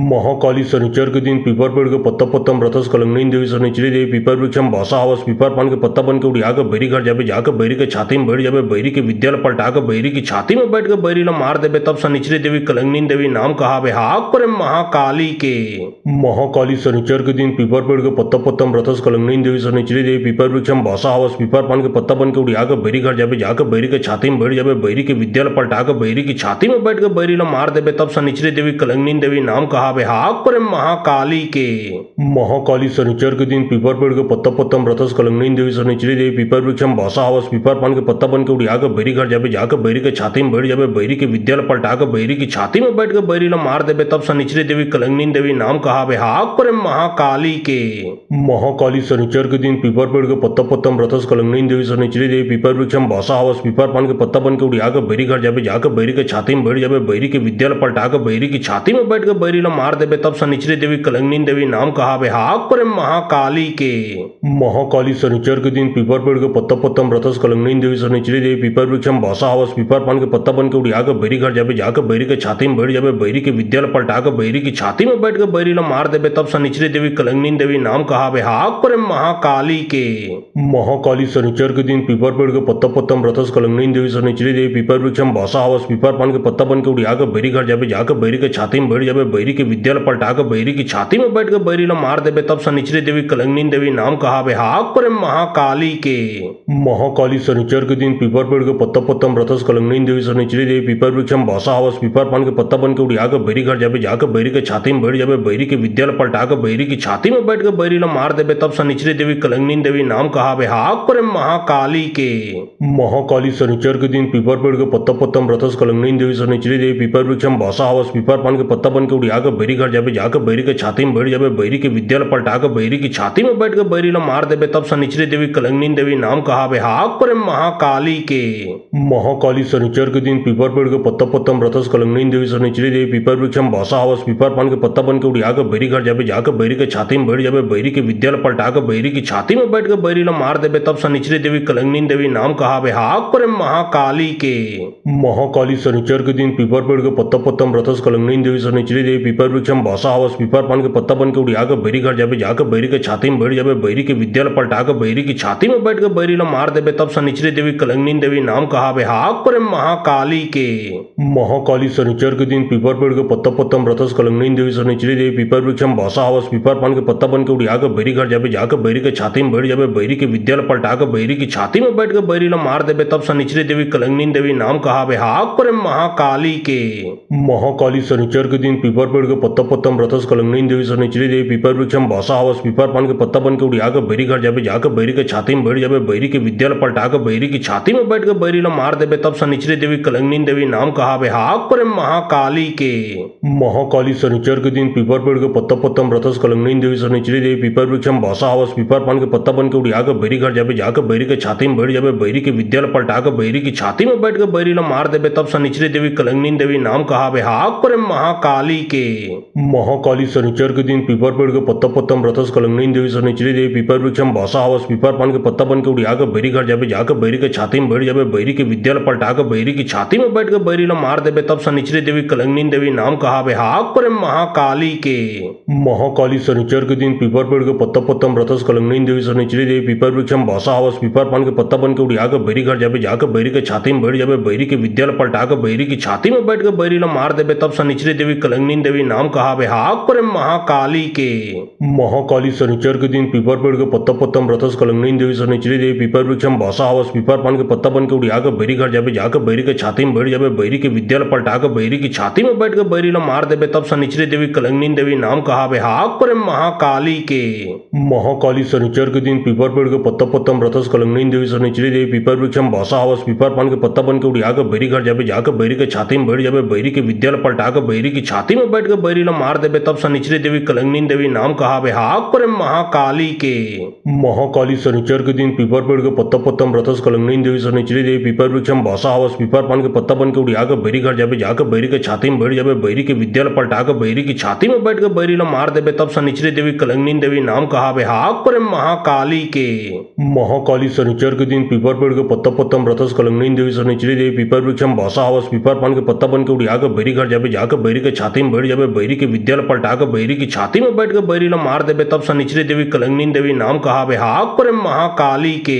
महाकाली शनिचर के दिन पीपर पेड़ के पत्ता पत्तम रथस कलंगनी देवी शनिचरी देवी पीपर वृक्षम भाषा हवस पीपर पान के पत्ता बन के उड़िया के बैरी घर जाबे जाके बैरी के छाती में बैठ जाबे बैरी के विद्या पलटा के बैरी की छाती में बैठ के बैरी ला मार देबे तब शनिचरी देवी कलंगनी देवी नाम कहावे हाक करे महाकाली के। महाकाली शनिचर के दिन पीपर पेड़ के पत्ता पत्तम रथस कलंगनी देवी शनिचरी देवी पीपर वृक्षम भाषा हवस पीपर पान के पत्ता बन के उड़िया के बैरी घर जाबे जाके बैरी के छाती में बैठ जाबे बैरी के विद्या पलटा के बैरी की छाती में बैठ के बैरी ला मार देबे तब शनिचरी देवी कलंगनी देवी नाम कहावे हाक करे महाकाली के। महाकाली शनिचर के दिन पीपर पेड़ के पत्ता पत्तम रथस कलंगनी देवी शनिचरी देवी पीपर वृक्षम भाषा हवस पीपर पान के पत्ता बन के उड़िया के बैरी घर जाबे जाके बैरी के छाती में बैठ जाबे बैरी के विद्या पलटा के बैरी की छाती में बैठ के बैरी ला मार देबे तब शनिचरी देवी कलंगनी देवी नाम कहावे हाक करे महाकाली के। महाकाली शनिचर के दिन पीपर पेड़ के पत्ता पत्तम रथस कलंगनी देवी शनिचरी देवी पीपर वृक्षम भाषा हवस पीपर पान के पत्ता बन के उड़िया के बैरी घर जाबे जाके बैरी के छाती में बैठ जाबे बैरी के विद्या पलटा के बैरी की छाती में बैठ के बैरी ला मार देबे तब शनिचरी देवी कलंगनी देवी नाम कहावे हाक करे महाकाली के। महाकाली शनिचर के दिन पीपर पेड़ के पत्ता पत्तम रथस कलंगनी देवी शनिचरी देवी पीपर वृक्षम भाषा हवस पीपर पान के पत्ता बन के उड़िया के बैरी घर जाबे जाके बैरी के छाती में बैठ जाबे बैरी के विद्या पलटा के बैरी की छाती में बैठ के बैरी ला मार देबे तब शनिचरी देवी कलंगनी देवी नाम कहावे हाक करे महाकाली के। महाकाली शनिचर के दिन पीपर पेड़ के पत्ता पत्तम रथस कलंगनी देवी शनिचरी देवी पीपर वृक्षम भाषा हवस पीपर पान के पत्ता बन के उड़िया के बैरी घर जाबे जाके बैरी के छाती में बैठ जाबे बैरी के विद्या पलटा के बैरी की छाती में बैठ के बैरी ला मार देबे तब शनिचरी देवी कलंगनी देवी नाम कहावे हाक करे महाकाली के। महाकाली शनिचर के दिन पीपर पेड़ के पत्ता पत्तम रथस कलंगनी देवी शनिचरी देवी पीपर वृक्षम भाषा हवस पीपर पान के पत्ता बन के उड़िया के बैरी घर जाबे जाके बैरी के छाती में बैठ जाबे बैरी के विद्या पलटा के बैरी की छाती में बैठ के बैरी ला मार देबे तब शनिचरी देवी कलंगनी देवी नाम कहावे हाक करे महाकाली के। महाकाली शनिचर के दिन पीपर पेड़ के पत्ता पत्तम रथस कलंगनी देवी शनिचरी देवी पीपर वृक्षम भाषा हवस पीपर पान के पत्ता बन के उड़िया के बैरी घर जाबे जाके बैरी के छाती में बैठ जाबे बैरी के विद्या पलटा के बैरी की छाती में बैठ के बैरी ला मार देबे तब शनिचरी देवी कलंगनी देवी नाम कहावे हाक करे महाकाली के। महाकाली शनिचर के दिन पीपर पेड़ के पत्ता पत्तम रथस कलंगनी देवी शनिचरी देवी पीपर वृक्षम भाषा हवस पीपर पान के पत्ता बन के उड़िया के बैरी घर जाबे जाके बैरी के छाती में बैठ जाबे बैरी के विद्या पलटा के बैरी की छाती में बैठ के बैरी ला मार देबे तब शनिचरी देवी कलंगनी देवी नाम कहावे हाक करे महाकाली के। महाकाली शनिचर के दिन पीपर पेड़ के पत्ता पत्तम रथस कलंगनी देवी शनिचरी देवी पीपर वृक्षम भाषा हवस पीपर पान के पत्ता बन के उड़िया के बैरी घर जाबे जाके बैरी के छाती में बैठ जाबे बैरी के विद्या पलटा के बैरी की छाती में बैठ के बैरी ला मार देबे तब शनिचरी देवी कलंगनी देवी नाम कहावे हाक करे महाकाली के। महाकाली शनिचर के दिन पीपर पेड़ के पत्ता पत्तम रथस कलंगनी देवी शनिचरी देवी पीपर वृक्षम भाषा हवस पीपर पान के पत्ता बन के उड़िया के बैरी घर जाबे जाके बैरी के छाती में बैठ जाबे बैरी के विद्या पलटा के बैरी की छाती में बैठ के बैरी ला मार देबे तब शनिचरी देवी कलंगनी देवी नाम कहावे हाक करे महाकाली के। महाकाली शनिचर के दिन पीपर पेड़ के पत्ता पत्तम रथस कलंगनी देवी शनिचरी देवी पीपर वृक्षम भाषा हवस पीपर पान के पत्ता बन के उड़िया के बैरी घर जाबे जाके बैरी के छाती में बैठ जाबे बैरी के विद्या पलटा के बैरी की छाती में बैठ के बैरी ला मार देबे तब शनिचरी देवी कलंगनी देवी नाम कहावे हाक करे महाकाली के। महाकाली शनिचर के दिन पीपर पेड़ के पत्ता पत्तम रथस कलंगनी देवी शनिचरी देवी पीपर वृक्षम भाषा हवस पीपर पान के पत्ता बन के उड़िया के बैरी घर जाबे जाके बैरी के छाती में बैठ जाबे बैरी के विद्या पलटा के बैरी की छाती में बैठ के बैरी ला मार देबे तब शनिचरी देवी कलंगनी देवी नाम कहावे हाक करे महाकाली के। महाकाली शनिचर के दिन पीपर पेड़ के पत्ता पत्तम रथस कलंगनी देवी शनिचरी देवी पीपर वृक्षम भाषा हवस पीपर पान के पत्ता बन के उड़िया के बैरी घर जाबे जाके बैरी के छाती में बैठ जाबे बैरी के विद्या पलटा के बैरी की छाती में बैठ के बैरी ला मार देबे तब शनिचरी देवी कलंगनी देवी नाम कहावे हाक करे महाकाली के। महाकाली शनिचर के दिन पीपर पेड़ के पत्ता पत्ता रथस कलंगनी देवी शनिचरी देवी पीपर वृक्षम भाषा हवस पीपर पान के पत्ता बन के उड़िया के बैरी घर जाबे जाके बैरी के छाती में बैठ जाबे बैरी के विद्यालय पलटा के बैरी की छाती में बैठ के बैरी ला मार देबे तब शनिचरी देवी कलंगनी देवी नाम कहावे हाक पर महाकाली के। महाकाली शनिचर के दिन पीपर पेड़ के पत्ता पत्ता रथस कलंगनी देवी शनिचरी देवी पीपर वृक्षम भाषा हवस पीपर पान के पत्ता बन के उड़िया के बैरी घर जाबे जाके बैरी के छाती में बैठ जाबे बैरी के विद्यालय पलटा के बैरी की छाती में बैठ के बैरी ला मार देबे तब शनिचरी देवी कलंगनी देवी नाम कहावे हाक पर महाकाली के। महाकाली शनिचर के दिन पीपर पेड़ के पत्ता पत्ता रथस कलंगनी देवी शनिचरी देवी पीपर वृक्षम भाषा हवस पीपर पान के पत्ता बन के उड़िया के बैरी घर जाबे जाके बैरी के छाती में बैठ जाबे बैरी के विद्यालय पलटा के बैरी की छाती में बैठ के बैरी ला मार देबे तब शनिचरी देवी कलंगनी देवी नाम कहावे हाक पर महाकाली के। महाकाली शनिचर के दिन पीपर पेड़ के पत्ता पत्ता रथस कलंगनी देवी शनिचरी देवी पीपर वृक्षम भाषा हवस पीपर पान के पत्ता बन के उड़िया के बैरी घर जाबे जाके बैरी के छाती में बैठ जाबे बैरी के विद्यालय पलटा के बैरी की छाती में बैठ के बैरी ला मार देबे तब शनिचरी देवी कलंगनी देवी नाम कहावे हाक पर महाकाली के। महाकाली शनिचर के दिन पीपर पेड़ के पत्ता पत्ता रथस कलंगनी देवी शनिचरी देवी पीपर वृक्षम भाषा हवस पीपर पान के पत्ता बन के उड़िया के बैरी घर जाबे जाके बैरी के छाती में बैठ जाबे बैरी के विद्यालय पलटा के बैरी की छाती में बैठ के बैरी ला मार देबे तब शनिचरी देवी कलंगनी देवी नाम कहावे हाक पर महाकाली के।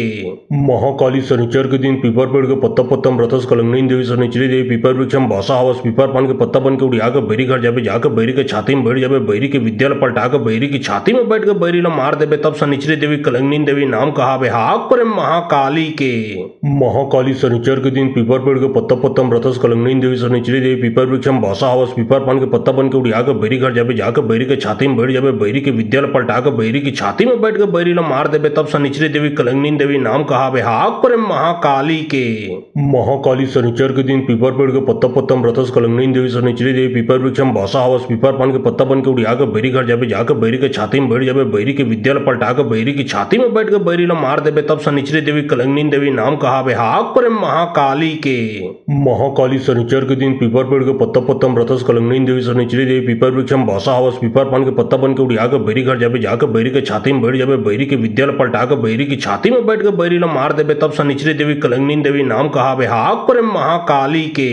महाकाली शनिचर के दिन पीपर पेड़ के पत्ता पत्ता रथस कलंगनी देवी शनिचरी देवी पीपर वृक्षम भाषा हवस पीपर पान के पत्ता बन के उड़िया के बैरी घर जाबे जाके बैरी के छाती में बैठ जाबे बैरी के विद्यालय पलटा के बैरी की छाती में बैठ के बैरी ला मार देबे तब शनिचरी देवी कलंगनी देवी नाम कहावे हाक पर महाकाली के। महाकाली शनिचर के दिन पीपर पेड़ के पत्ता पत्ता रथस कलंगनी देवी शनिचरी देवी पीपर वृक्षम भाषा हवस पीपर पान के पत्ता बन के उड़िया के बैरी घर जाबे जाके बैरी के छाती में बैठ जाबे बैरी के विद्यालय पलटा के बैरी की छाती में बैठ के बैरी ला मार देबे तब शनिचरी देवी कलंगनी देवी नाम कहावे हाक पर महाकाली के। महाकाली शनिचर के दिन पीपर पेड़ के पत्ता पत्ता रथस कलंगनी देवी शनिचरी देवी पीपर वृक्षम भाषा हवस पीपर पान के पत्ता बन के उड़िया के बैरी घर जाबे जाके बैरी के छाती में बैठ जाबे बैरी के विद्यालय पलटा के बैरी की छाती में बैठ के बैरी ला मार देबे तब शनिचरी देवी कलंगनी देवी नाम कहावे हाक पर महाकाली के। महाकाली शनिचर के दिन पीपर पेड़ के पत्ता पत्ता रथस कलंगनी देवी शनिचरी देवी पीपर वृक्षम भाषा हवस पीपर पान के पत्ता बन के उड़िया के बैरी घर जाबे जाके बैरी के छाती में बैठ जाबे बैरी के विद्यालय पलटा के बैरी की छाती में बैठ के बैरी ला मार देबे तब शनिचरी देवी कलंगनी देवी नाम कहावे हाक पर महाकाली के।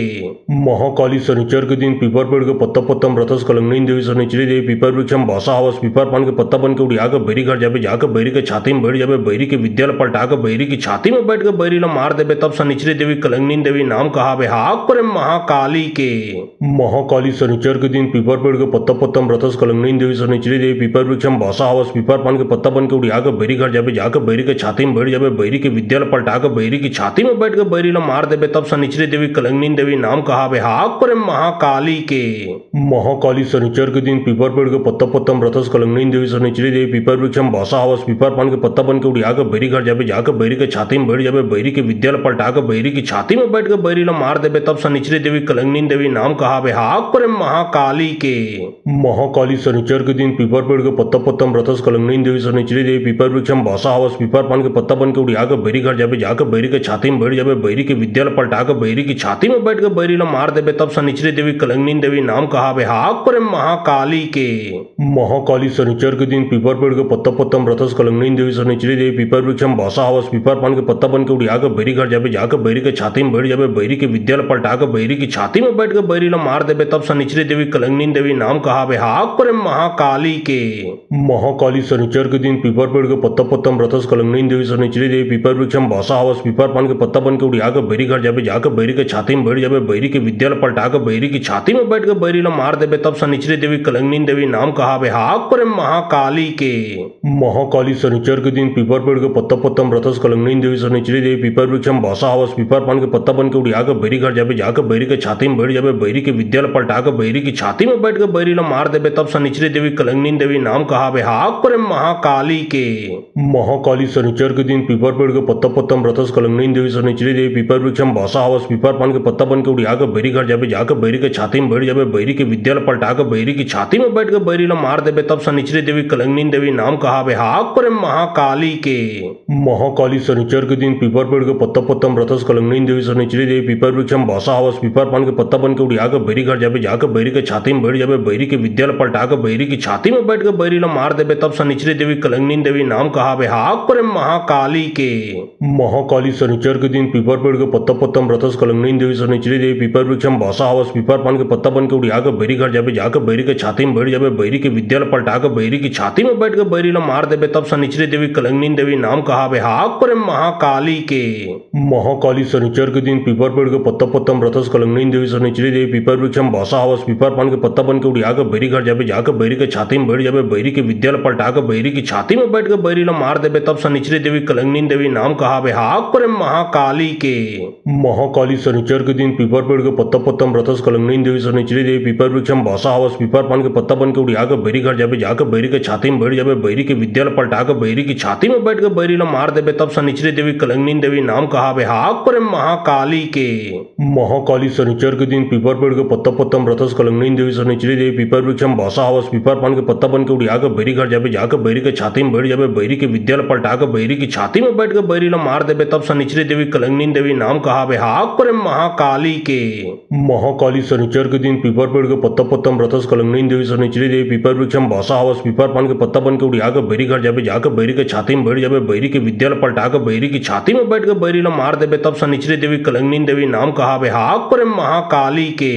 महाकाली शनिचर के दिन पीपर पेड़ के पत्ता पत्ता रथस कलंगनी देवी शनिचरी देवी पीपर वृक्षम भाषा हवस पीपर पान के पत्ता बन के उड़िया के बैरी घर जाबे जाके बैरी के छाती में बैठ जाबे बैरी के विद्यालय पलटा के बैरी की छाती में बैठ के बैरी ला मार देबे तब शनिचरी देवी कलंगनी देवी नाम कहावे हाक पर महाकाली के। महाकाली शनिचर के दिन पीपर पेड़ के पत्ता पत्ता रथस कलंगनी देवी शनिचरी देवी पीपर वृक्षम भाषा हवस पीपर पान के पत्ता बन के उड़िया के बैरी घर जाबे जाके बैरी के छाती में बैठ जाबे बैरी के विद्यालय पलटा के बैरी की छाती में बैठ के बैरी ला मार देबे तब शनिचरी देवी कलंगनी देवी नाम कहावे हाक पर महाकाली के। महाकाली शनिचर के दिन पीपर पेड़ के पत्ता पत्ता रथस कलंगनी देवी शनिचरी देवी पीपर वृक्षम भाषा हवस पीपर पान के पत्ता बन के उड़िया के बैरी घर जाबे जाके बैरी के छाती में बैठ जाबे बैरी के विद्यालय पलटा के बैरी की छाती में बैठ के बैरी ला मार देबे तब शनिचरी देवी कलंगनी देवी नाम कहावे हाक पर महाकाली के। महाकाली शनिचर के दिन पीपर पेड़ के पत्ता पत्ता रथस कलंगनी देवी शनिचरी देवी पीपर वृक्षम भाषा हवस पीपर पान के पत्ता बन के उड़िया के बैरी घर जाबे जाके बैरी के छाती में बैठ जाबे बैरी के विद्यालय पलटा के बैरी की छाती में बैठ के बैरी ला मार देबे तब शनिचरी देवी कलंगनी देवी नाम कहावे हाक पर महाकाली के। महाकाली शनिचर के दिन पीपर पेड़ के पत्ता पत्ता रथस कलंगनी देवी शनिचरी देवी पीपर वृक्षम भाषा हवस पीपर पान के पत्ता बन के उड़िया के बैरी घर जाबे जाके बैरी के छाती में बैठ जाबे बैरी के विद्यालय पलटा के बैरी की छाती में बैठ के बैरी ला मार देबे तब शनिचरी देवी कलंगनी देवी नाम कहावे हाक पर महाकाली के। महाकाली शनिचर के दिन पीपर पेड़ के पत्ता पत्ता रथस कलंगनी देवी शनिचरी देवी पीपर वृक्षम भाषा हवस पीपर पान के पत्ता बन के उड़िया के बैरी घर जाबे जाके बैरी के छाती में बैठ जाबे बैरी के विद्यालय पलटा के बैरी की छाती में बैठ के बैरी ला मार देबे तब शनिचरी देवी कलंगनी देवी नाम कहावे हाक पर महाकाली के। महाकाली शनिचर के दिन पीपर पेड़ के पत्ता पत्ता रथस कलंगनी देवी शनिचरी देवी पीपर वृक्षम भाषा हवस पीपर पान के पत्ता बन के उड़िया के बैरी घर जाबे जाके बैरी के छाती में बैठ जाबे बैरी के विद्यालय पलटा के बैरी की छाती में बैठ के बैरी ला मार देबे तब शनिचरी देवी कलंगनी देवी नाम कहावे हाक पर महाकाली के। महाकाली शनिचर के दिन पीपर पेड़ के पत्ता पत्ता रथस कलंगनी देवी शनिचरी देवी पीपर वृक्षम भाषा हवस पीपर पान के पत्ता बन के उड़िया के बैरी घर जाबे जाके बैरी के छाती में बैठ जाबे बैरी के विद्यालय पलटा के बैरी की छाती में बैठ के बैरी ला मार देबे तब शनिचरी देवी कलंगनी देवी नाम कहावे हाक पर महाकाली के। महाकाली शनिचर के दिन पीपर पेड़ के पत्ता पत्ता रथस कलंगनी देवी शनिचरी देवी पीपर वृक्षम भाषा हवस पीपर पान के पत्ता बन के उड़िया के बैरी घर जाबे जाके बैरी के छाती में बैठ जाबे बैरी के विद्यालय पलटा के बैरी की छाती में बैठ के बैरी ला मार देबे तब शनिचरी देवी कलंगनी देवी नाम कहावे हाक पर महाकाली के। महाकाली शनिचर के दिन पीपर पेड़ के पत्ता पत्ता रथस कलंगनी देवी शनिचरी देवी पीपर वृक्षम भाषा हवस पीपर पान के पत्ता बन के उड़िया के बैरी घर जाबे जाके बैरी के छाती में बैठ जाबे बैरी के विद्यालय पलटा के बैरी बैरी की छाती में बैठ के बैरी ला मार देबे तब शनिचरी देवी कलंगनी देवी नाम कहावे हाक करे महाकाली के। महाकाली शनिचर के दिन पीपर पेड़ के पत्ता पत्ता रथस कलंगनी देवी शनिचरी देवी पीपर वृक्षम भाषा हवस पीपर पान के पत्ता बन के उड़िया के बैरी घर जाबे जाके बैरी के छाती में बैठ जाबे बैरी के विद्यालय पलटा के बैरी की छाती में बैठ के बैरी ला मार देबे तब शनिचरी देवी कलंगनी देवी नाम कहावे हाक करे महाकाली के। महाकाली शनिचर के दिन पीपर पेड़ के पत्ता पत्ता रथस कलंगनी देवी शनिचरी देवी पीपर वृक्षम भाषा हवस पीपर पान के पत्ता बन के उड़िया के बैरी घर जाबे जाके बैरी के छाती में बैठ जाबे बैरी के विद्यालय पलटा के बैरी की छाती में बैठ के बैरी ला मार देबे तब शनिचरी देवी कलंगनी देवी नाम कहावे हाक करे महाकाली के। महाकाली शनिचर के दिन पीपर पेड़ के पत्ता पत्ता रथस कलंगनी देवी शनिचरी देवी पीपर वृक्षम भाषा हवस पीपर पान के पत्ता बन के उड़िया के बैरी घर जाबे जाके बैरी के छाती में बैठ जाबे बैरी के विद्यालय पलटा के बैरी की छाती में बैठ के बैरी ला मार देबे तब शनिचरी देवी कलंगनी देवी नाम कहावे हाक करे महाकाली के। महाकाली शनिचर के दिन पीपर पेड़ के पत्ता पत्ता रथस कलंगनी देवी शनिचरी देवी पीपर वृक्षम भाषा हवस पीपर पान के पत्ता बन के उड़िया के बैरी घर जाबे जाके बैरी के छाती में बैठ जाबे बैरी के विद्यालय पलटा के बैरी की छाती में बैठ के बैरी ला मार देबे तब शनिचरी देवी कलंगनी देवी नाम कहावे हाक करे महाकाली के।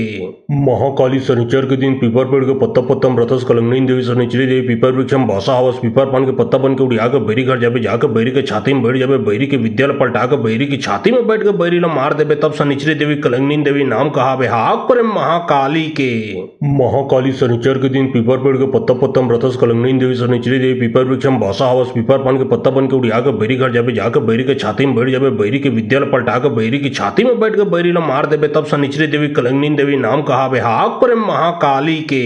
महाकाली शनिचर के दिन पीपर पेड़ के पत्ता पत्ता रथस कलंगनी देवी शनिचरी देवी पीपर वृक्षम भाषा हवस पीपर पान के पत्ता बन के उड़िया के बैरी घर जाबे जाके बैरी के छाती में बैठ जाबे बैरी के विद्यालय पलटा के बैरी की छाती में बैठ के बैरी ला मार देबे तब शनिचरी देवी कलंगनी देवी नाम कहावे हाक करे महाकाली के। महाकाली शनिचर के दिन पीपर पेड़ के पत्ता पत्ता रथस कलंगनी देवी शनिचरी देवी पीपर वृक्षम भाषा हवस पीपर पान के पत्ता बन के उड़िया के बैरी घर जाबे जाके बैरी के छाती में बैठ जाबे बैरी के विद्यालय पलटा के बैरी की छाती में बैठ के बैरी ला मार देबे तब शनिचरी देवी कलंगनी देवी नाम कहावे हाक करे महाकाली के।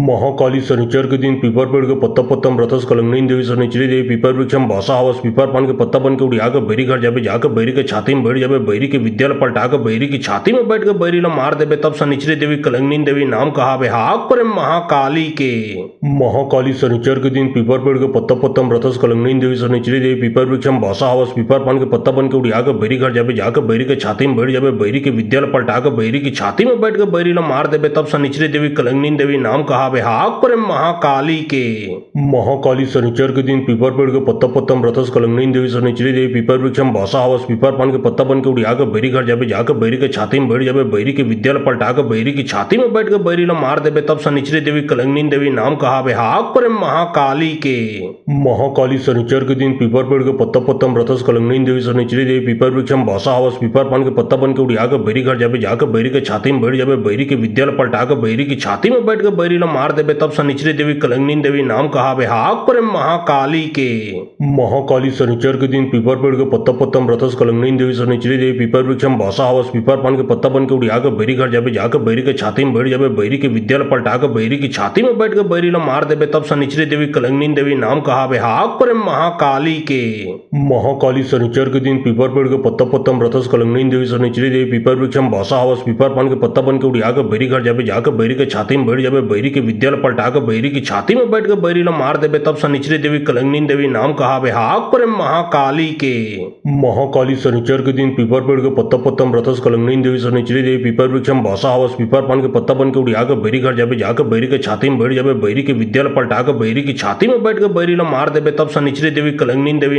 महाकाली शनिचर के दिन पीपर पेड़ के पत्ता पत्ता रथस कलंगनी देवी शनिचरी देवी पीपर वृक्षम भाषा हवस पीपर पान के पत्ता बन के उड़िया के बैरी घर जाबे जाके बैरी के छाती में बैठ जाबे बैरी के विद्यालय पलटा के बैरी की छाती में बैठ के बैरी ला मार देबे तब शनिचरी देवी कलंगनी देवी नाम कहावे हाक करे महाकाली के। महाकाली शनिचर के दिन पीपर पेड़ के पत्ता पत्ता रथस कलंगनी देवी शनिचरी देवी पीपर वृक्षम भाषा हवस पीपर पान के पत्ता बन के उड़िया के बैरी घर जाबे जाके बैरी के छाती में बैठ जाबे बैरी के विद्यालय पलटा के बैरी की छाती में बैठ के बैरी ला मार देबे तब शनिचरी देवी कलंगनी देवी नाम कहावे हाक करे महाकाली के। महाकाली शनिचर के दिन पीपर पेड़ के पत्ता पत्ता रथस कलंगनी देवी शनिचरी देवी पीपर वृक्षम भाषा हवस पीपर पान के पत्ता बन के उड़िया के बैरी घर जाबे जाके बैरी के छाती में बैठ जाबे बैरी के विद्यालय पलटा के बैरी की छाती में बैठ के बैरी ला मार देबे तब शनिचरी देवी कलंगनी देवी नाम कहावे हाक करे महाकाली के। महाकाली शनिचर के दिन पीपर पेड़ के पत्ता पत्ता रथस कलंगनी देवी शनिचरी देवी पीपर वृक्षम भाषा हवस पीपर पान के पत्ता बन के उड़िया के बैरी घर जाबे जाके बैरी के छाती में बैठ जाबे बैरी के विद्यालय पलटा के बैरी की छाती में बैठ के बैरी ला मार देबे तब शनिचरी देवी कलंगनी देवी नाम कहावे हाक करे महाकाली के। महाकाली शनिचर के दिन पीपर पेड़ के पत्ता पत्ता रथस कलंगनी देवी शनिचरी देवी पीपर वृक्षम भाषा हवस पीपर पान के पत्ता बन के उड़िया के बैरी घर जाबे जाके बैरी के छाती में बैठ जाबे बैरी के विद्यालय पलटा के बैरी की छाती में बैठ के बैरी ला मार देबे तब शनिचरी देवी कलंगनी देवी नाम कहावे हाक करे महाकाली के। महाकाली शनिचर के दिन पीपर पेड़ के पत्ता पत्ता रथस कलंगनी देवी शनिचरी देवी पीपर वृक्षम भाषा हवस पीपर पान के पत्ता बन के उड़िया के बैरी घर जाबे जाके बैरी के छाती में बैठ जाबे बैरी के विद्यालय पलटा के बैरी की छाती में बैठ के बैरी ला मार देबे तब शनिचरी देवी कलंगनी देवी नाम कहावे हाक करे महाकाली के। महाकाली शनिचर के दिन पीपर पेड़ के पत्ता पत्ता रथस कलंगनी देवी शनिचरी देवी पीपर वृक्षम भाषा हवस पीपर पान के पत्ता बन के उड़िया के बैरी घर जाबे जाके बैरी के छाती में बैठ जाबे बैरी के विद्यालय पलटा के बैरी की छाती में बैठ के बैरी ला मार देबे तब शनिचरी देवी कलंगनी देवी